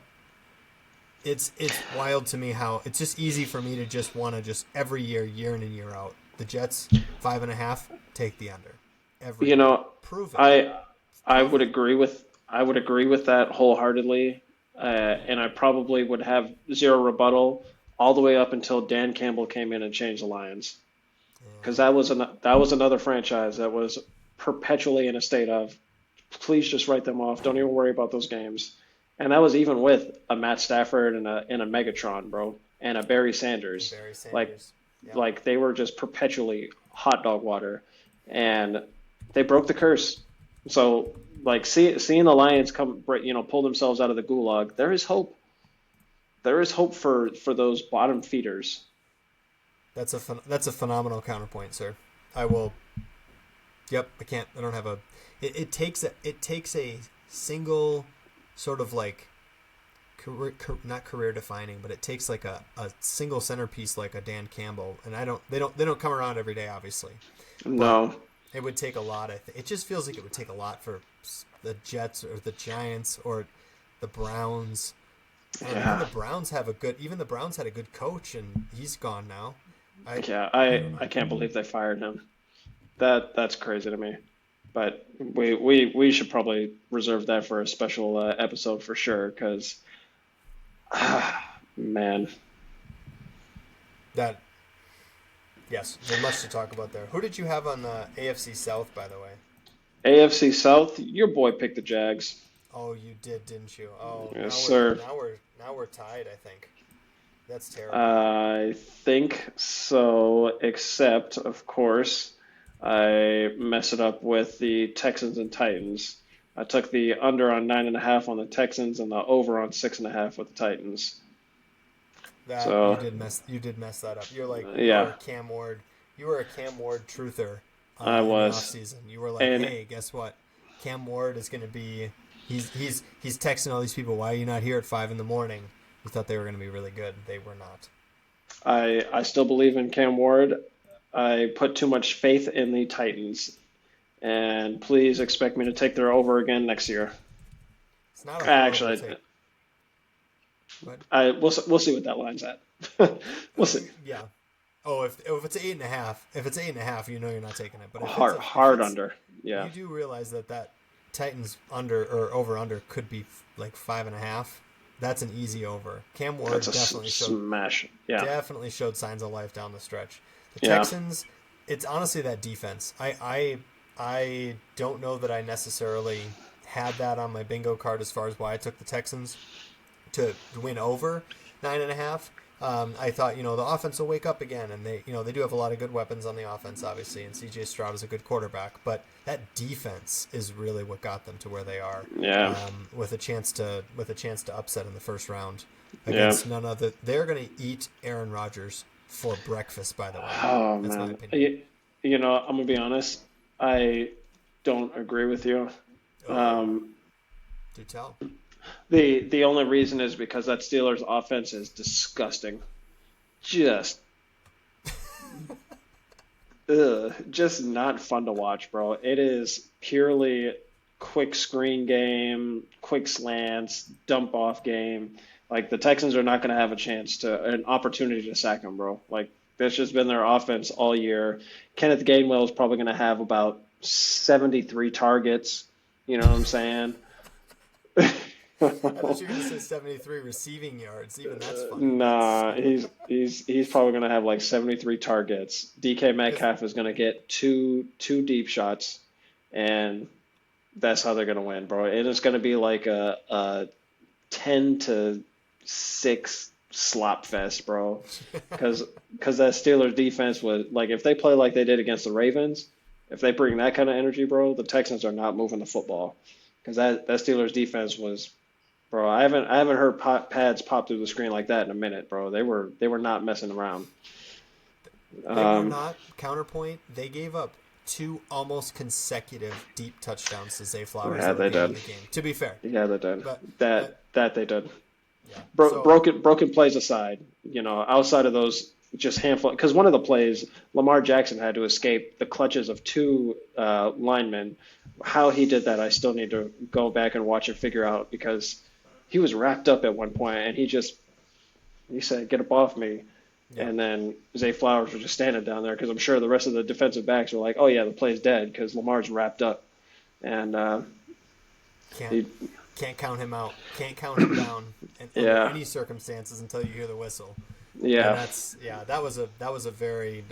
it's wild to me how it's just easy for me to just want to just every year in and year out. The Jets 5.5, take the under every you year. know, Prove it. I I Prove would it. agree with I would agree with that wholeheartedly, and I probably would have zero rebuttal all the way up until Dan Campbell came in and changed the Lions, because Yeah. that was another franchise that was perpetually in a state of please just write them off. Don't even worry about those games. And that was even with a Matt Stafford and a Megatron, bro, and a Barry And Sanders. Barry Like Sanders. Yep. like they were just perpetually hot dog water, and they broke the curse. So like seeing the Lions pull themselves out of the gulag, there is hope. There is hope for those bottom feeders. That's a phenomenal counterpoint, sir. I will. Yep. I can't. I don't have a. It takes a single sort of like not career defining, but it takes like a single centerpiece like a Dan Campbell, and they don't come around every day, obviously, but No, it would take a lot. It just feels like it would take a lot for the Jets or the Giants or the Browns. And yeah, even the Browns had a good coach, and he's gone now. yeah. I don't I know. can't believe they fired him. That's crazy to me. But we should probably reserve that for a special episode for sure. Because man, That Yes, there's much to talk about there. Who did you have on the AFC South, by the way? AFC South, your boy picked the Jags. Oh, you did, didn't you? Oh, Yes, now we're sir. now we're now we're tied, I think. That's terrible. I think so, except, of course, I mess it up with the Texans and Titans. I took the under on 9.5 on the Texans and the over on 6.5 with the Titans. That So, you did mess that up. You were yeah, a Cam Ward. You were a Cam Ward truther I in the was. offseason. You were like, And "Hey, guess what? Cam Ward is going to be he's texting all these people, why are you not here at 5 in the morning?" You thought they were going to be really good. They were not. I still believe in Cam Ward. I put too much faith in the Titans. And please expect me to take their over again next year. It's not a horrible Actually, take, but we'll see what that line's at. We'll see. yeah. Oh, if it's 8.5, if it's 8.5, you know you're not taking it. But if Hard it's under. Yeah. you do realize that Titans under or over under could be like 5.5. That's an easy over. Cam Ward That's a smash. Yeah. definitely showed signs of life down the stretch. The Yeah. Texans, it's honestly that defense. I don't know that I necessarily had that on my bingo card as far as why I took the Texans to win over 9.5. I thought, the offense will wake up again, and they do have a lot of good weapons on the offense, obviously, and C.J. Stroud is a good quarterback, but that defense is really what got them to where they are, Yeah. with a chance to upset in the first round Yeah. against none other. They're going to eat Aaron Rodgers for breakfast, by the way. Oh That's my man. opinion. I'm gonna be honest. I don't agree with you. Oh, Um, do tell. the only reason is because that Steelers offense is disgusting. Just Ugh, just not fun to watch, bro. It is purely quick screen game, quick slants, dump off game. Like the Texans are not going to have a chance to an opportunity to sack him, bro. Like that's just been their offense all year. Kenneth Gainwell is probably going to have about 73 targets. You know what I'm saying? I thought you were going to say 73 receiving yards. Even that's funny. Nah, he's probably gonna have like 73 targets. DK Because Metcalf is gonna get two deep shots, and that's how they're gonna win, bro. And it's gonna be like a 10-6 slop fest, bro. Because that Steelers defense was like if they play like they did against the Ravens, if they bring that kind of energy, bro, the Texans are not moving the football. Because that Steelers defense was. Bro, I haven't heard pads pop through the screen like that in a minute, bro. They were not messing around. they were Um, not counterpoint. They gave up two almost consecutive deep touchdowns to Zay Flowers yeah, at the they beginning did. of the game. To be fair, Yeah, they did. but but That they did. yeah. So Broken plays aside, outside of those just handful, because one of the plays, Lamar Jackson had to escape the clutches of two linemen. How he did that, I still need to go back and watch and figure out because he was wrapped up at one point and he said, "Get up off me." yeah, And then Zay Flowers was just standing down there because I'm sure the rest of the defensive backs were like, "Oh yeah, the play's dead because Lamar's wrapped up." And can't he, can't count him out. Can't count him down under yeah, any circumstances until you hear the whistle. And yeah, that's yeah, that was a very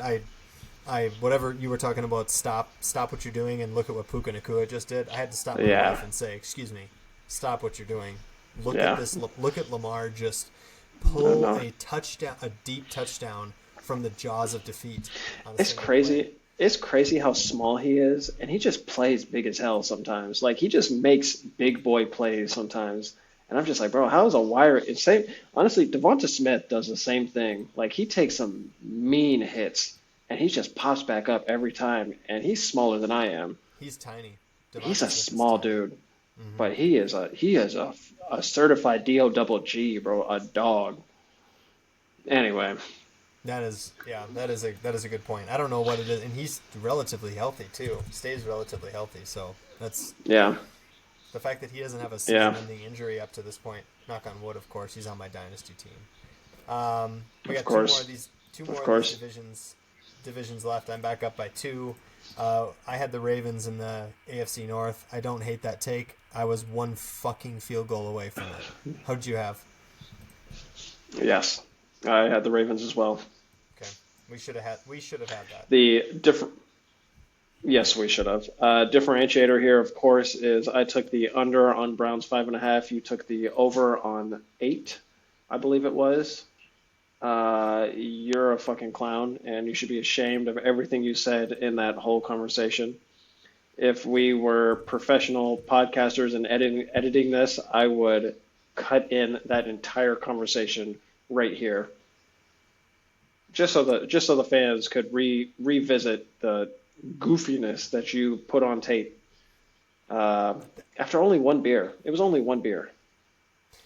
I whatever you were talking about. Stop what you're doing and look at what Puka Nakua just did. I had to stop my yeah, wife and say, "Excuse me, stop what you're doing. Look at yeah. this. Look at Lamar just I pull know. a touchdown, a deep touchdown from the jaws of defeat on a It's single play." crazy. It's crazy how small he is, and he just plays big as hell sometimes. Like he just makes big boy plays sometimes, and I'm just like, bro, how is a wire? It's same. Honestly, Devonta Smith does the same thing. Like he takes some mean hits, and he just pops back up every time. And he's smaller than I am. He's tiny. He's Devonta a Smith is small tiny. dude, Hmm. but he is a certified DO double G, bro, a dog. Anyway, That is, yeah, that is a good point. I don't know what it is, and he's relatively healthy too. Stays relatively healthy, so that's yeah, the fact that he doesn't have a yeah, season-ending injury up to this point. Knock on wood, of course. He's on my dynasty team. We of got two more course, of these, of course. divisions left. I'm back up by two. I had the Ravens in the AFC North. I don't hate that take. I was one fucking field goal away from it. How'd you have? Yes, I had the Ravens as well. Okay, we should have had that. The different, yes, we should have. Differentiator here, of course, is I took the under on Browns 5.5. You took the over on 8, I believe it was. You're a fucking clown, and you should be ashamed of everything you said in that whole conversation. If we were professional podcasters and editing this, I would cut in that entire conversation right here, just so the fans could revisit the goofiness that you put on tape. Uh, After only one beer, it was only one beer.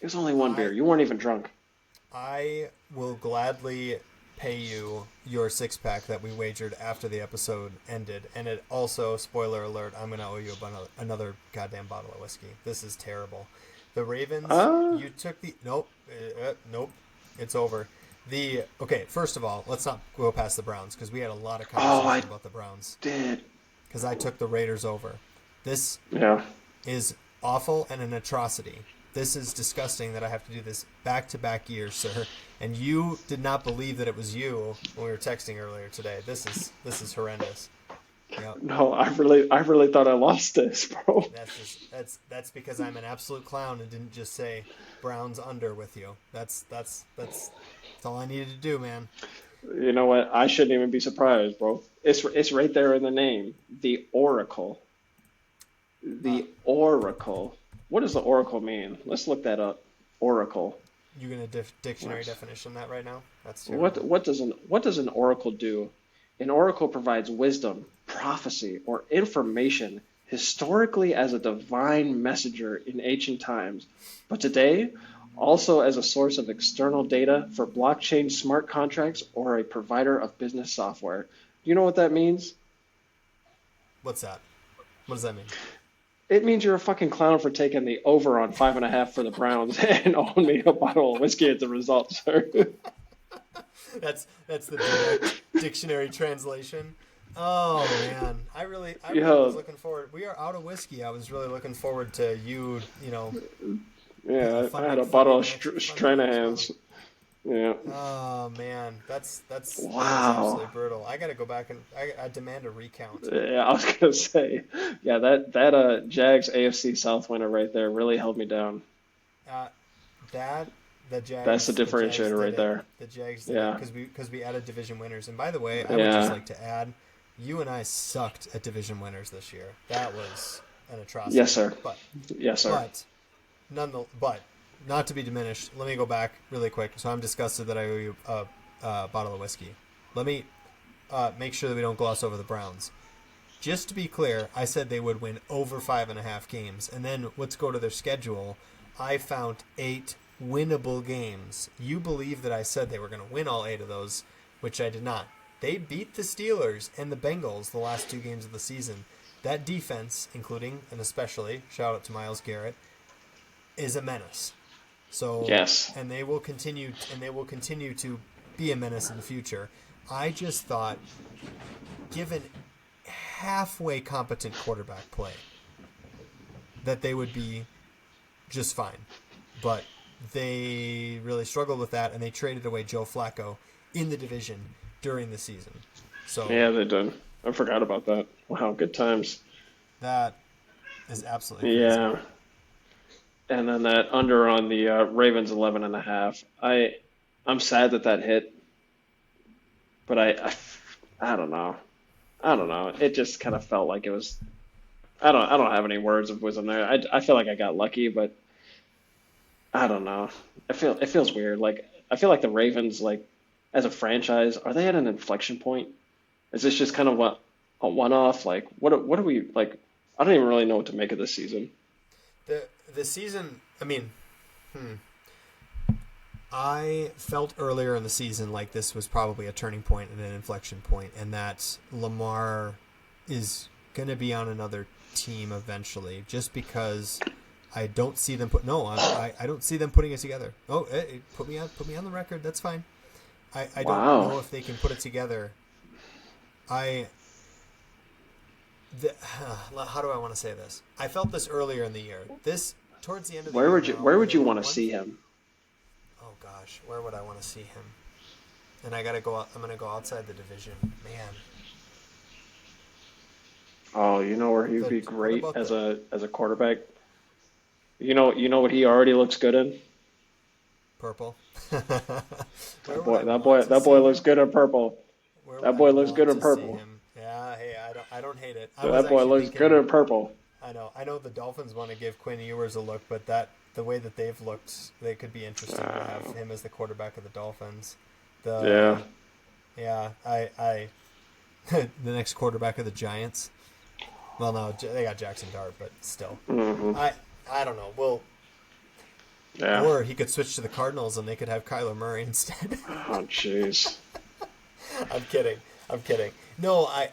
It was only one beer. I You weren't even drunk. I will gladly pay you your six pack that we wagered after the episode ended, and it also, spoiler alert, I'm gonna owe you another goddamn bottle of whiskey. This is terrible. The Ravens, Uh, you took the nope, it's over. The okay, first of all, let's not go past the Browns because we had a lot of oh, conversation I about the Browns did. because I took the Raiders over. This Yeah. is awful and an atrocity. This is disgusting that I have to do this back-to-back years, sir. And you did not believe that it was you when we were texting earlier today. This is horrendous. Yep. No, I really thought I lost this, bro. That's because I'm an absolute clown and didn't just say Browns under with you. That's all I needed to do, man. You know what? I shouldn't even be surprised, bro. It's right there in the name. The Oracle. Uh, The Oracle. What does the Oracle mean? Let's look that up. Oracle. you gonna dictionary What? definition that right now? That's What terrible. what does an oracle do? An oracle provides wisdom, prophecy, or information historically as a divine messenger in ancient times. But today, Also as a source of external data for blockchain smart contracts or a provider of business software. Do you know what that means? What's that? What does that mean? It means you're a fucking clown for taking the over on 5.5 for the Browns and owing me a bottle of whiskey at the result, sir. That's the direct dictionary translation. Oh man, I really Yeah, was looking forward. We are out of whiskey. I was really looking forward to you, yeah. I had funding a bottle of funding the next bottle. Stranahan's. Yeah. Oh man, that is Wow. absolutely brutal. I got to go back and I demand a recount. Yeah, I was gonna say, yeah, that Jags AFC South winner right there really held me down. Uh, that That's the the Jags differentiator did right it. there. The Jags did it Yeah, because we added division winners. And by the way, I would just yeah. like to add, you and I sucked at division winners this year. That was an Yes, atrocity. sir. Yes, sir. But but not to be diminished. Let me go back really quick. So I'm disgusted that I owe you a bottle of whiskey. Let me make sure that we don't gloss over the Browns. Just to be clear, I said they would win over 5.5 games, and then let's go to their schedule. I found 8 winnable games. You believe that I said they were going to win all 8 of those, which I did not. They beat the Steelers and the Bengals the last 2 games of the season. That defense, including and especially, shout out to Myles Garrett, is a menace. So, Yes. and they will continue to be a menace in the future. I just thought, given halfway competent quarterback play, that they would be just fine. But they really struggled with that, and they traded away Joe Flacco in the division during the season. So Yeah, they did. I forgot about that. Wow, good times. that is absolutely crazy. Yeah. And then that under on the Ravens 11.5. I'm sad that hit, but I don't know. I don't know. It just kind of felt like it was. I don't have any words of wisdom there. I feel like I got lucky, but I don't know. It feels weird. Like I feel like the Ravens, like as a franchise, are they at an inflection point? Is this just kind of a one-off? Like what are we like? I don't even really know what to make of this season. The season, I mean, I felt earlier in the season like this was probably a turning point and an inflection point, and that Lamar is going to be on another team eventually, just because I don't see them I don't see them putting it together. Oh, put me on the record. That's fine. I don't Wow. know if they can put it together. I the, how do I want to say this? I felt this earlier in the year. This towards the end of the year now, Where where would they you were want to one. see him? Oh gosh, where would I want to see him? And I gotta go. I'm gonna go outside the division, man. Oh, you know where he would be What great about as the a quarterback. You know what he already looks good in. purple? That Where would boy, I that want boy, to that boy see looks him? good in purple. Where would That I boy looks want good in to see purple. him? Yeah, hey, I don't hate it. I was That boy actually looks good thinking. in purple. I know the Dolphins want to give Quinn Ewers a look, but the way that they've looked, they could be interesting to have Uh, him as the quarterback of the Dolphins. yeah. The Yeah, I the next quarterback of the Giants. Well, no, they got Jackson Dart, but still, Hmm. I I don't know. Well, Yeah. or he could switch to the Cardinals and they could have Kyler Murray instead. Oh, jeez. I'm kidding. I'm kidding. No, I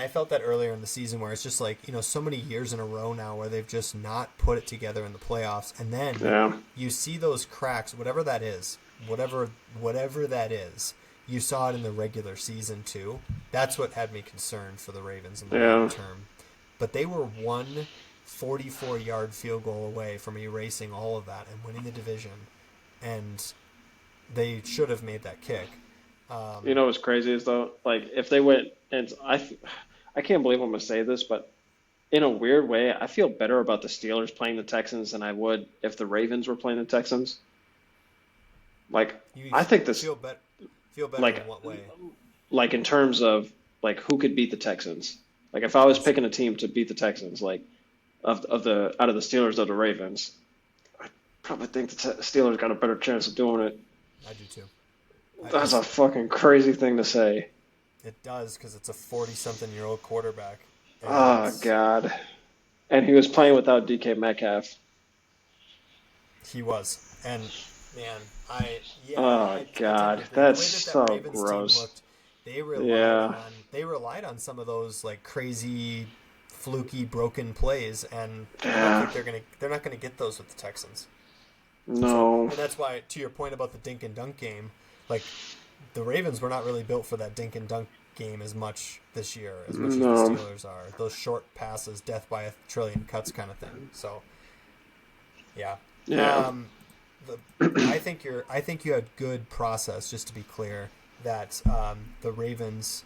felt that earlier in the season where it's just like, so many years in a row now where they've just not put it together in the playoffs, and then Yeah. you see those cracks, whatever that is, whatever that is. You saw it in the regular season too. That's what had me concerned for the Ravens in the long Yeah. term. But they were one 44-yard field goal away from erasing all of that and winning the division, and they should have made that kick. You know what's crazy is though, like if they went and I can't believe I'm gonna say this, but in a weird way, I feel better about the Steelers playing the Texans than I would if the Ravens were playing the Texans. Like You I think this, feel better. Feel better like in what way? like in terms of like who could beat the Texans. Like if I was I see. picking a team to beat the Texans, like of the out of the Steelers or the Ravens, I probably think the Steelers got a better chance of doing it. I do too. That's a fucking crazy thing to say. It does because it's a 40-something-year-old quarterback, and Oh God. And he was playing without DK Metcalf. he was. And Man, Oh I tend to God, agree. The that's way that so Ravens team gross. looked, they relied Yeah, on they relied on some of those like crazy, fluky, broken plays, and I don't yeah, think they're not gonna get those with the Texans. So, no, and that's why, to your point about the dink and dunk game, like the Ravens were not really built for that dink and dunk game as much this year, as much as the no, Steelers are. Those short passes, death by a trillion cuts kind of thing. So, yeah. yeah, Um, the I think you had good process. Just to be clear, that the Ravens,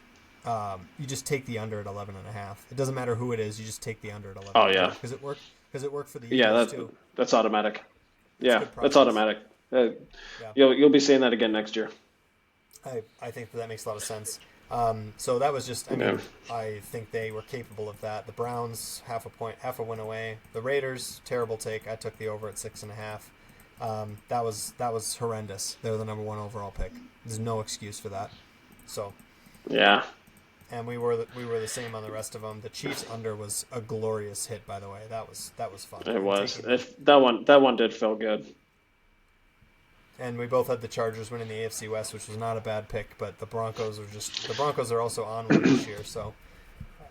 you just take the under at 11.5. It doesn't matter who it is. You just take the under at eleven oh and a yeah, half because it worked. Because it worked for the yeah. Eagles too. That's automatic. It's Yeah, good that's process. automatic. Yeah. You'll be seeing that again next year. I think that makes a lot of sense. So that was just, I Yeah, mean, I think they were capable of that. The Browns, half a point, half a win away. The Raiders, terrible take. I took the over at 6.5. That was horrendous. They were the number one overall pick. There's no excuse for that. So, yeah. and we were the same on the rest of them. The Chiefs under was a glorious hit, by the way. That was fun. It And was. taking the That one did feel good. and we both had the Chargers winning the AFC West, which was not a bad pick. But the Broncos are also on one this year, so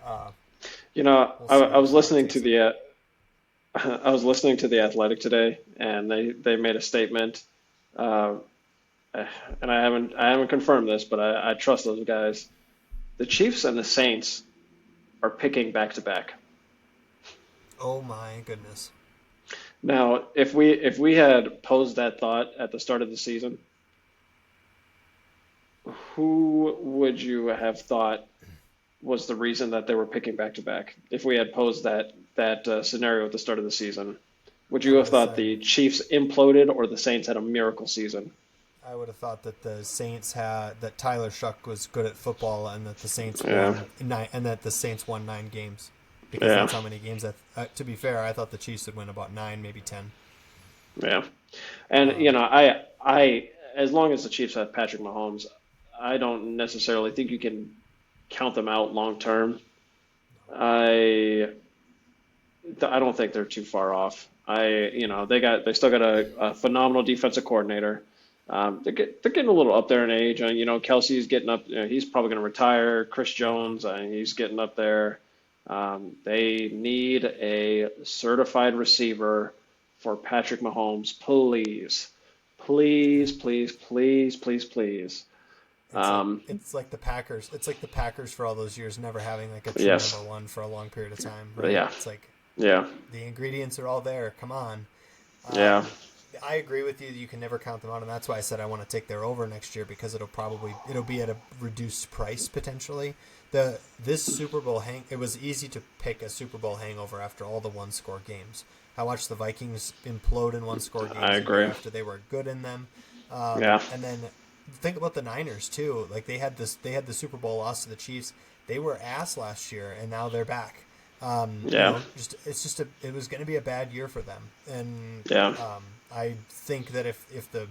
uh, I was we'll see what listening to takes them. the I was listening to the Athletic today, and they made a statement, uh, and I haven't confirmed this, but I trust those guys. The Chiefs and the Saints are picking back to back. Oh my goodness. Now, if we had posed that thought at the start of the season, who would you have thought was the reason that they were picking back to back? If we had posed that scenario at the start of the season, would I you would have have thought said the Chiefs imploded or the Saints had a miracle season? I would have thought that the Saints had that Tyler Shuck was good at football and that the Saints Yeah, won nine and that the Saints won 9 games because yeah, that's how many games that. To be fair, I thought the Chiefs would win about 9, maybe 10. yeah. And Um, as long as the Chiefs have Patrick Mahomes, I don't necessarily think you can count them out long term. I I don't think they're too far off. They still got a phenomenal defensive coordinator. They're getting a little up there in age. Kelsey's getting up. He's probably going to retire. Chris yeah, Jones, he's getting up there. They need a certified receiver for Patrick Mahomes, please, please, please, please, please, please. Um, it's like the Packers. It's like the Packers for all those years never having like a true number yes, one for a long period of time, right? yeah, It's like yeah, the ingredients are all there. Come on. yeah, Um, I agree with you. You can never count them out, and that's why I said I want to take their over next year because it'll be at a reduced price potentially. This Super Bowl it was easy to pick a Super Bowl hangover after all the one score games. I watched the Vikings implode in one score I games a year agree. after they were good in them, Yeah, and then think about the Niners too. Like they had the Super Bowl loss to the Chiefs. They were ass last year, and now they're back. yeah, It was going to be a bad year for them, and yeah. I think that if the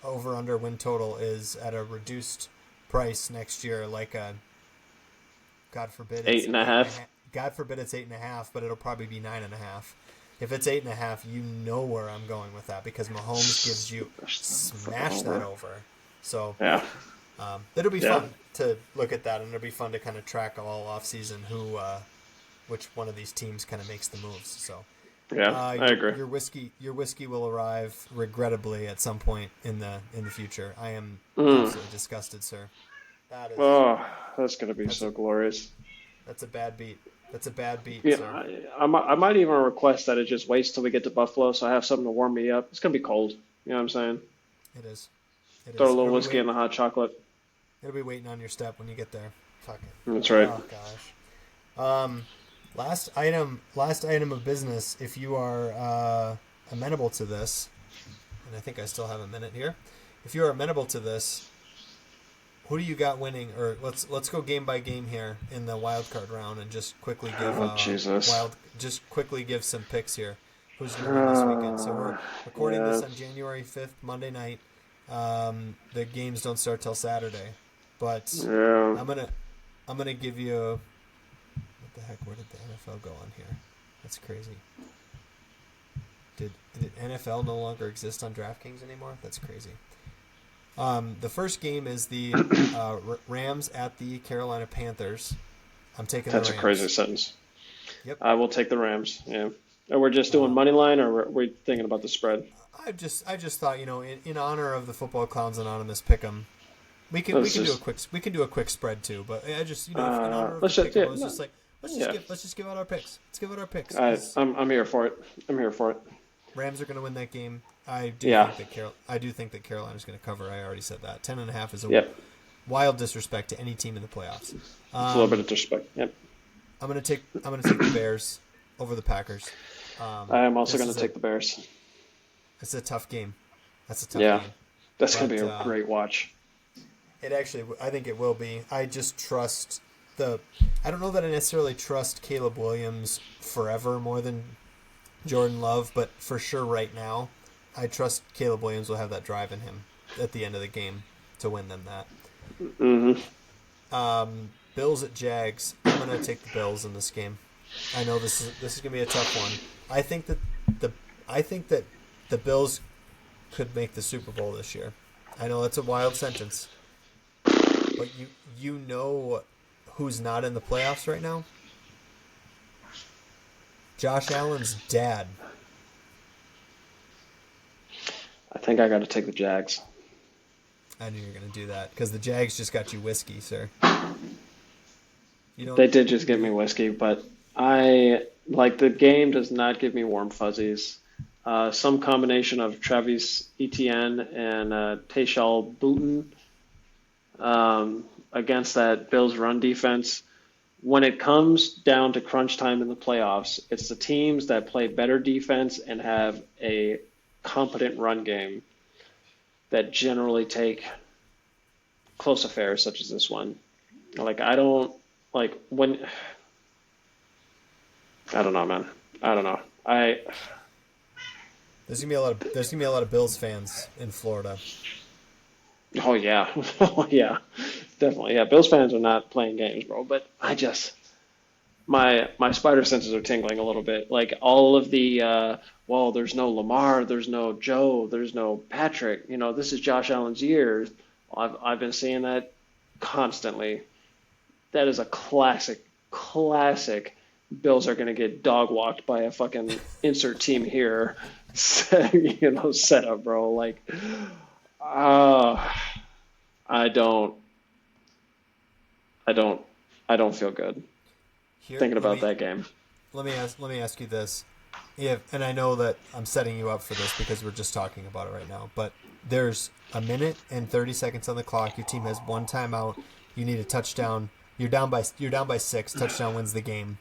over under win total is at a reduced price next year, like a God forbid Eight it's and a eight and a half. half. God forbid it's 8.5, but it'll probably be 9.5. If it's 8.5, you know where I'm going with that because Mahomes gives you Smash that fucking smash that over. over. So Yeah, it'll be yeah. fun to look at that, and it'll be fun to kind of track all off season which one of these teams kind of makes the moves. So Yeah, I agree. your whiskey will arrive regrettably at some point in the future. I am Mm. absolutely disgusted, sir. That is Oh, that's gonna be that's a so glorious. that's a bad beat. That's a bad beat, Yeah, sir. I might even request that it just waits till we get to Buffalo, so I have something to warm me up. It's gonna be cold. You know what I'm saying? It is. It Throw a is. little whiskey in the hot chocolate. It'll be waiting on your step when you get there. Fuck it. That's right. Oh gosh. Um, last item of business. If you are amenable to this, and I think I still have a minute here. If you are amenable to this, who do you got winning? Or let's go game by game here in the wild card round and just quickly give Oh Jesus. just quickly give some picks here. Who's going to win this weekend? So we're Uh, recording yeah, this on January 5th, Monday night. The games don't start till Saturday, but yeah. I'm gonna give you what the heck? Where did the NFL go on here? That's crazy. Did NFL no longer exist on DraftKings anymore? That's crazy. The first game is the Rams at the Carolina Panthers. I'm taking the Rams. That's a crazy sentence. Yep. I will take the Rams. Yeah. And we're just doing money line, or we're thinking about the spread? I just thought, in honor of the Football Clowns Anonymous pick'em, we can do a quick spread too. But I just in honor of the pick'em, I was just like, let's just give out our picks. Let's give out our picks. I'm here for it. Rams are going to win that game. I do think that Carolina's going to cover. I already said that. 10.5 is a wild disrespect to any team in the playoffs. It's a little bit of disrespect. Yep. I'm going to take the Bears over the Packers. I am also going to take the Bears. It's a tough game. That's a tough game. That's going to be a great watch. I think it will be. I just trust I don't know that I necessarily trust Caleb Williams forever more than Jordan Love, but for sure right now, I trust Caleb Williams will have that drive in him at the end of the game to win them that. Mm-hmm. Bills at Jags. I'm going to take the Bills in this game. I know this is going to be a tough one. I think that the Bills could make the Super Bowl this year. I know that's a wild sentence, but you know who's not in the playoffs right now? Josh Allen's dad. I think I got to take the Jags. I knew you were going to do that because the Jags just got you whiskey, sir. They did just give me whiskey, but the game does not give me warm fuzzies. Some combination of Travis Etienne and Tayshal Boutin against that Bills run defense. When it comes down to crunch time in the playoffs, it's the teams that play better defense and have a competent run game that generally take close affairs such as this one. I don't know, man. I don't know. There's gonna be a lot of Bills fans in Florida. Oh yeah, definitely. Yeah, Bills fans are not playing games, bro. But my spider senses are tingling a little bit. Like all of the there's no Lamar, there's no Joe, there's no Patrick. This is Josh Allen's year. I've been seeing that constantly. That is a classic. Bills are going to get dog walked by a fucking insert team here, setup, bro. I don't feel good thinking about that game. Let me ask you this. And I know that I'm setting you up for this because we're just talking about it right now, but there's a minute and 30 seconds on the clock. Your team has one timeout. You need a touchdown. You're down by 6. Touchdown wins the game.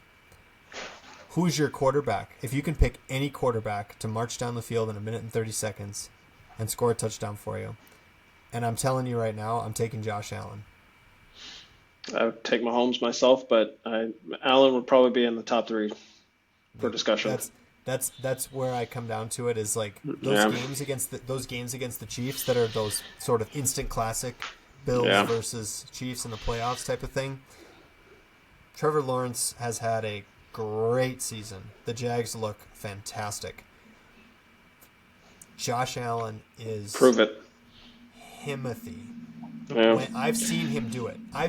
Who's your quarterback? If you can pick any quarterback to march down the field in a minute and 30 seconds and score a touchdown for you, and I'm telling you right now, I'm taking Josh Allen. I would take Mahomes myself, but Allen would probably be in the top 3 for discussion. That's where I come down to it. Is like games against the Chiefs that are those sort of instant classic Bills versus Chiefs in the playoffs type of thing. Trevor Lawrence has had a great season. The Jags look fantastic. Josh Allen is prove it. Timothy. Yeah. I've seen him do it. I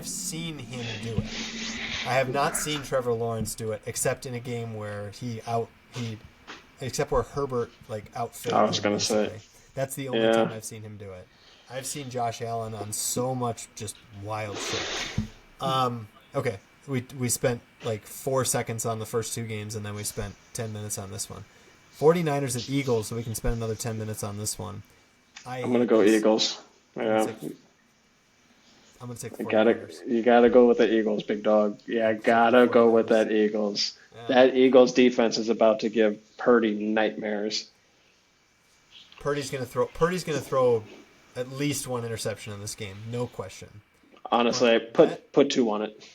have not seen Trevor Lawrence do it except in a game where except where Herbert outfitted. I was going to say that's the only time I've seen him do it. I've seen Josh Allen on so much just wild shit. Okay, we spent 4 seconds on the first 2 games, and then we spent 10 minutes on this one. 49ers at Eagles, so we can spend another 10 minutes on this one. I'm going to go Eagles. Yeah. I'm going to take the 49ers. You gotta go with the Eagles, big dog. Yeah, gotta go with that Eagles. Yeah. That Eagles defense is about to give Purdy nightmares. Purdy's gonna throw at least 1 interception in this game, no question. Honestly, put 2 on it.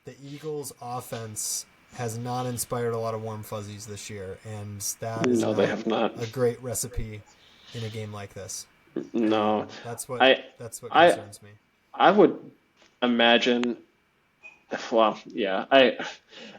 The Eagles' offense has not inspired a lot of warm fuzzies this year, and that is they have not. A great recipe in a game like this. No, that's what concerns me. I would imagine Well, yeah,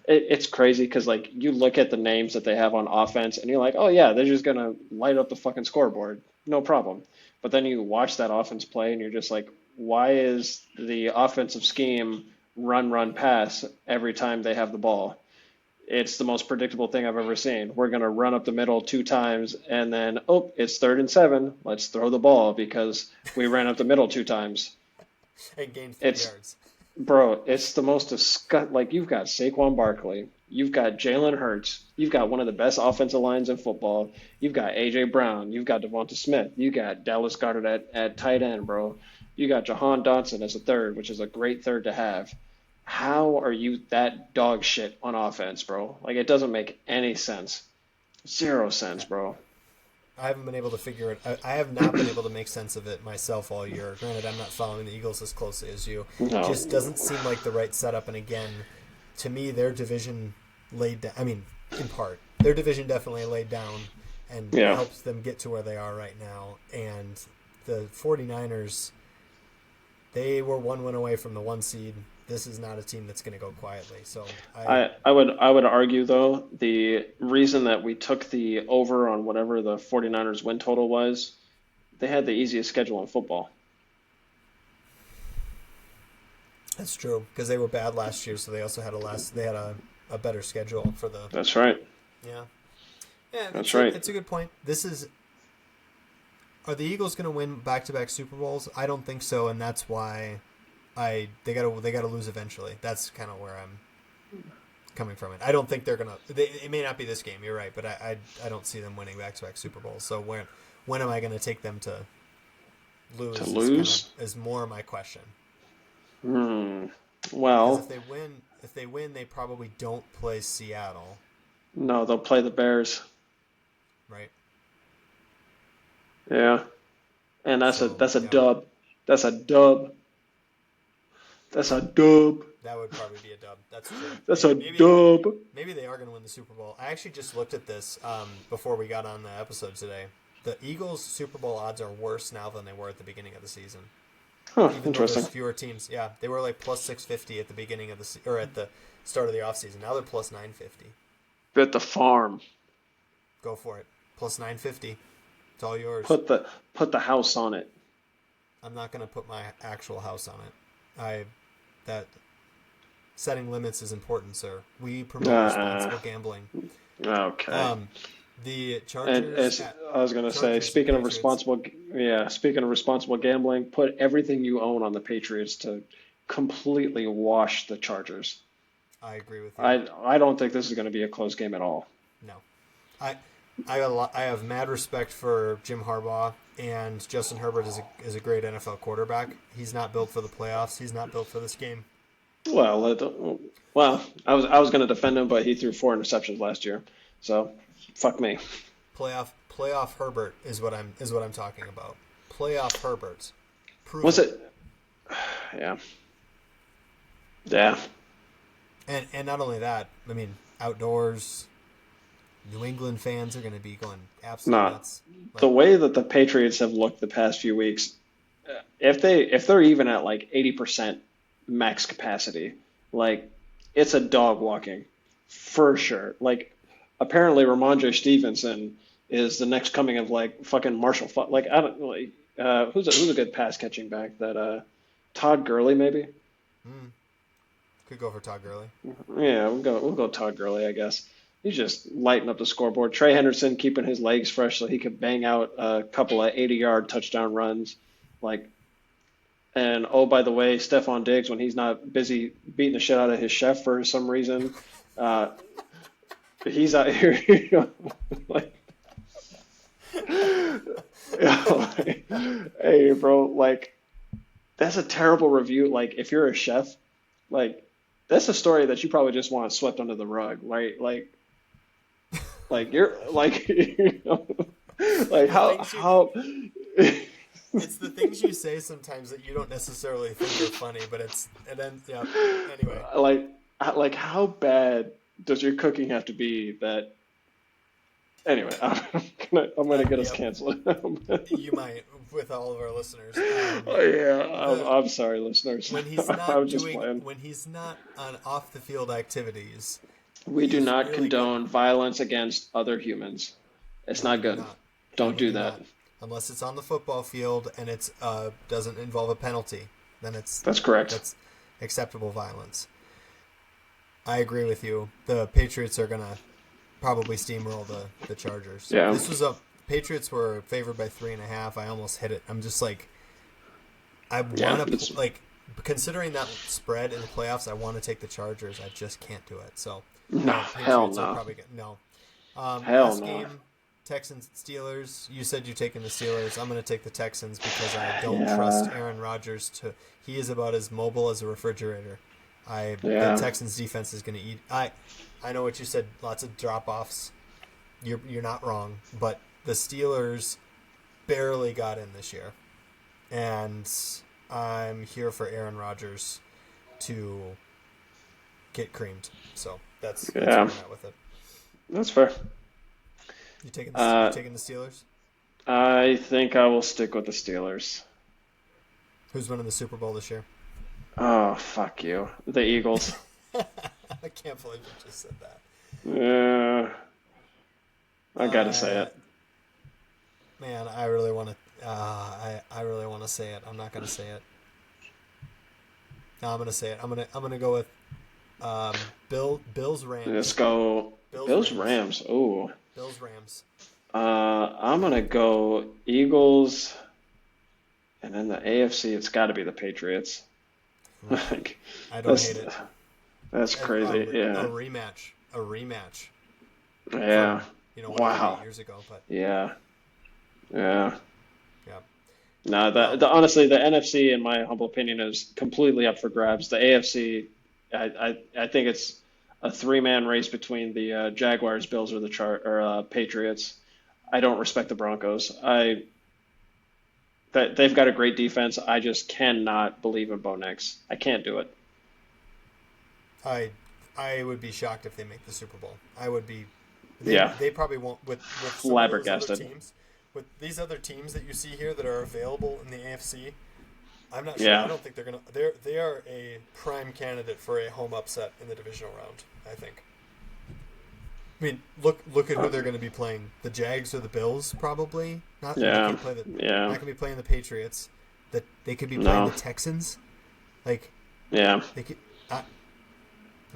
it's crazy because like you look at the names that they have on offense and you're like, oh yeah, they're just gonna light up the fucking scoreboard, no problem. But then you watch that offense play and you're just like, why is the offensive scheme run, run, pass every time they have the ball? It's the most predictable thing I've ever seen. We're gonna run up the middle 2 times and then, oh, it's 3rd and 7. Let's throw the ball because we ran up the middle 2 times. And gained 3 It's yards. Bro, it's the most disgust. Like you've got Saquon Barkley, you've got Jalen Hurts, you've got one of the best offensive lines in football. You've got AJ Brown, you've got Devonta Smith, you got Dallas Goedert at tight end, bro. You got Jahan Dotson as a third, which is a great third to have. How are you that dog shit on offense, bro? Like it doesn't make any sense. Zero sense, bro. I haven't been able to figure it. I have not been able to make sense of it myself all year. Granted, I'm not following the Eagles as closely as you. No. Just doesn't seem like the right setup. And again, to me, their division laid down. I mean, in part, their division definitely laid down and Yeah. helps them get to where they are right now. And the 49ers, they were 1 win away from the 1 seed. This is not a team that's going to go quietly. So I would argue though the reason that we took the over on whatever the 49ers win total was, they had the easiest schedule in football. that's true because they were bad last year. So they also had a better schedule for the That's right. yeah. Yeah, That's right. it's a good point. Are the Eagles going to win back-to-back Super Bowls? I don't think so, and that's why they got to lose eventually. That's kind of where I'm coming from it. I don't think they're going to it may not be this game, you're right, but I don't see them winning back-to-back Super Bowls. So when am I going to take them to lose? To lose? Is more my question. Hmm. Because Well, if they win, they probably don't play Seattle, no, they'll play the Bears. right? Yeah. And that's a So, that's a yeah. dub. That's a dub. That's a dub. That would probably be a dub. That's true. That's a Maybe dub. maybe they are going to win the Super Bowl. I actually just looked at this before we got on the episode today. The Eagles' Super Bowl odds are worse now than they were at the beginning of the season. Huh, Even though interesting. there's fewer teams, yeah, they were like plus 650 at the beginning of or at the start of the offseason. Now they're plus 950. Bet the farm. Go for it. Plus 950. It's all yours. Put the house on it. I'm not going to put my actual house on it. That setting limits is important, sir. We promote Uh, responsible gambling. okay. Um, the And Chargers, as I was gonna say, Chargers and Patriots. speaking of responsible gambling, put everything you own on the Patriots to completely wash the Chargers. I agree with you. I don't think this is going to be a close game at all. No, I I have mad respect for Jim Harbaugh, and Justin Herbert is a great NFL quarterback. He's not built for the playoffs. He's not built for this game. Well, I was going to defend him, but he threw 4 interceptions last year, so fuck me. Playoff Herbert is what I'm talking about. Playoff Herbert, prove Was it. it? Yeah, yeah. And not only that, I mean outdoors. New England fans are going to be going absolutely Not nuts. the Like, way that the Patriots have looked the past few weeks. If they're even at like 80% max capacity, like it's a dog walking for sure. Like apparently Ramondre Stevenson is the next coming of like fucking Marshall. Like I don't like who's a good pass catching back that Todd Gurley maybe. mm, could go for Todd Gurley. Yeah, we'll go Todd Gurley, I guess. He's just lighting up the scoreboard. Trey Henderson keeping his legs fresh so he could bang out a couple of 80-yard touchdown runs. Like, and oh, by the way, Stephon Diggs, when he's not busy beating the shit out of his chef for some reason, uh, he's out here, like, hey, bro, like, that's a terrible review. Like, if you're a chef, like, that's a story that you probably just want swept under the rug, right? Like you're like, like The how things you how. It's the things you say sometimes that you don't necessarily think are funny, but and then yeah. Anyway, like like how bad does your cooking have to be that Anyway, I'm gonna get us Yep, canceled. you might with all of our listeners. Oh, yeah, The I'm sorry, listeners. I'm just playing. when he's not on off the field activities, We do he's not really good. condone violence against other humans. It's No, we not do good. not, and Don't we do do that. not unless it's on the football field and it's doesn't involve a penalty. Then That's correct. that's acceptable violence. I agree with you. The Patriots are gonna probably steamroll the Chargers. Yeah, This was a Patriots were favored by 3.5. I almost hit it. I'm just like I yeah. want to like considering that spread in the playoffs. I want to take the Chargers. I just can't do it. So No, hell Patriots are no. probably good. No. Hell Last no. game, Texans Steelers. You said you're taking the Steelers. I'm going to take the Texans because I don't trust Yeah, Aaron Rodgers to. He is about as mobile as a refrigerator. The yeah. Texans defense is going to eat. I know what you said. Lots of drop offs. You're not wrong, but the Steelers barely got in this year, and I'm here for Aaron Rodgers to get creamed. So that's where I'm Yeah, at with it. that's fair. You Uh, taking the Steelers? I think I will stick with the Steelers. Who's winning the Super Bowl this year? Oh, fuck you. The Eagles. I can't believe you just said that. Yeah, I gotta say Uh, it. man, I really want to. I really want to say it. I'm not gonna say it. No, I'm gonna say it. I'm gonna go with um, Bills Let's Rams. go Bills Bills Rams. Rams. Ooh. Bills Rams. I'm gonna go Eagles, and then the AFC. It's got to be the Patriots. Oof, Like, I don't that's hate it. that's crazy. A Yeah, rematch. A rematch yeah. from whatever Wow. 8 years ago. But Yeah, yeah. yeah. No, Well, the honestly, the NFC, in my humble opinion, is completely up for grabs. The AFC, I think it's a three-man race between the Jaguars, Bills, or the Patriots. I don't respect the Broncos. That they've got a great defense. I just cannot believe in Bo Nix. I can't do it. I I would be shocked if they make the Super Bowl. I would be. Yeah, They probably won't with some of those other flabbergasted. teams. With these other teams that you see here that are available in the AFC, I'm not sure. I Yeah. don't think they're gonna. They are a prime candidate for a home upset in the divisional round. I think. I mean, look at who they're going to be playing. The Jags or the Bills, probably. Not they Yeah, can't play the. Not yeah. going to be playing the Patriots. That they could be playing the No, Texans. Like yeah. they could. I,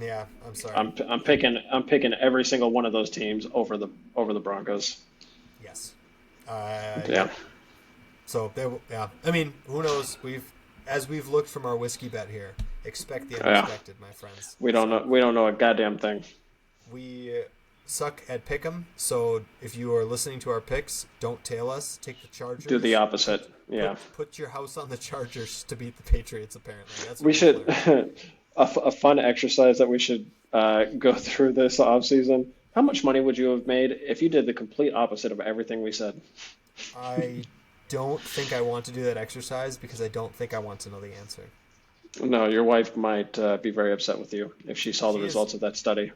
yeah, I'm sorry. I'm picking every single one of those teams over the Broncos. Yes. Yeah, Yep. So yeah. I mean, who knows? As we've looked from our whiskey bet here, expect the yeah. unexpected, my friends. We don't So know. We don't know a goddamn thing. we suck at pick'em. So if you are listening to our picks, don't tail us. Take the Do the Chargers. opposite. Yeah. Put your house on the Chargers to beat the Patriots. Apparently, that's We what we've should learned. a fun exercise that we should go through this off season. How much money would you have made if you did the complete opposite of everything we said? I don't think I want to do that exercise because I don't think I want to know the answer. No, your wife might be very upset with you if she saw the She is results of that study.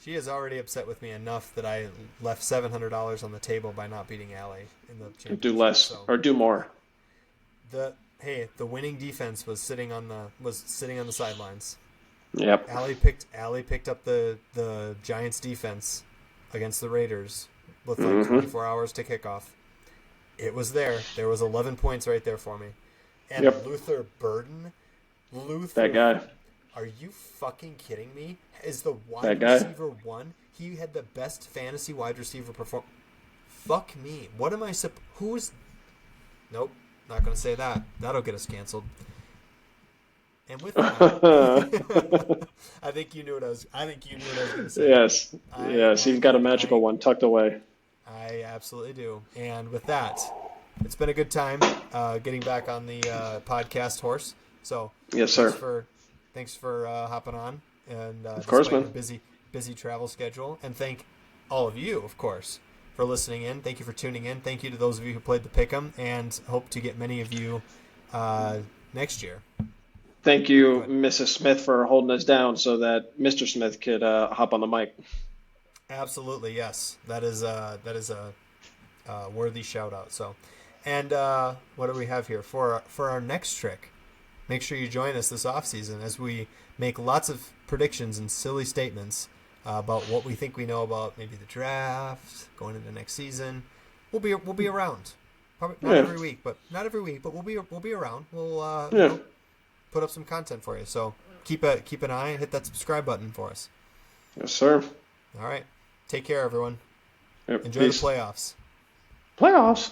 She is already upset with me enough that I left $700 on the table by not beating Allie in the Do championship. less So or do more. the winning defense was sitting on the sidelines. Yep. Allie picked up the Giants defense against the Raiders with like Hmm. 24 hours to kickoff. It was there. There was 11 points right there for me. And Yep. Luther Burden, That Luther, guy. are you fucking kidding me? Is the That wide guy. receiver one? He had the best fantasy wide receiver perform. Fuck me. What am I who's? Nope, not gonna say that. That'll get us canceled. And with that, I think you knew what I was. I think you knew what I was gonna say. Yes. I Yes. You've got a magical I one tucked away. I absolutely do. And with that, it's been a good time getting back on the podcast horse. So Yes, thanks sir. for hopping on, and Of course, despite your man. busy travel schedule, and thank all of you, of course, for listening in. Thank you for tuning in. Thank you to those of you who played the pick'em, and hope to get many of you next year. Thank Go you, ahead. Mrs. Smith, for holding us down so that Mr. Smith could hop on the mic. Absolutely, yes. That is a worthy shout out. So, and what do we have here for our next trick? Make sure you join us this off season as we make lots of predictions and silly statements about what we think we know about maybe the draft going into next season. We'll be around. Probably not every week, but we'll be around. We'll put up some content for you. So keep an eye and hit that subscribe button for us. Yes, sir. All right. Take care, everyone. Yep, Enjoy peace. the playoffs. Playoffs.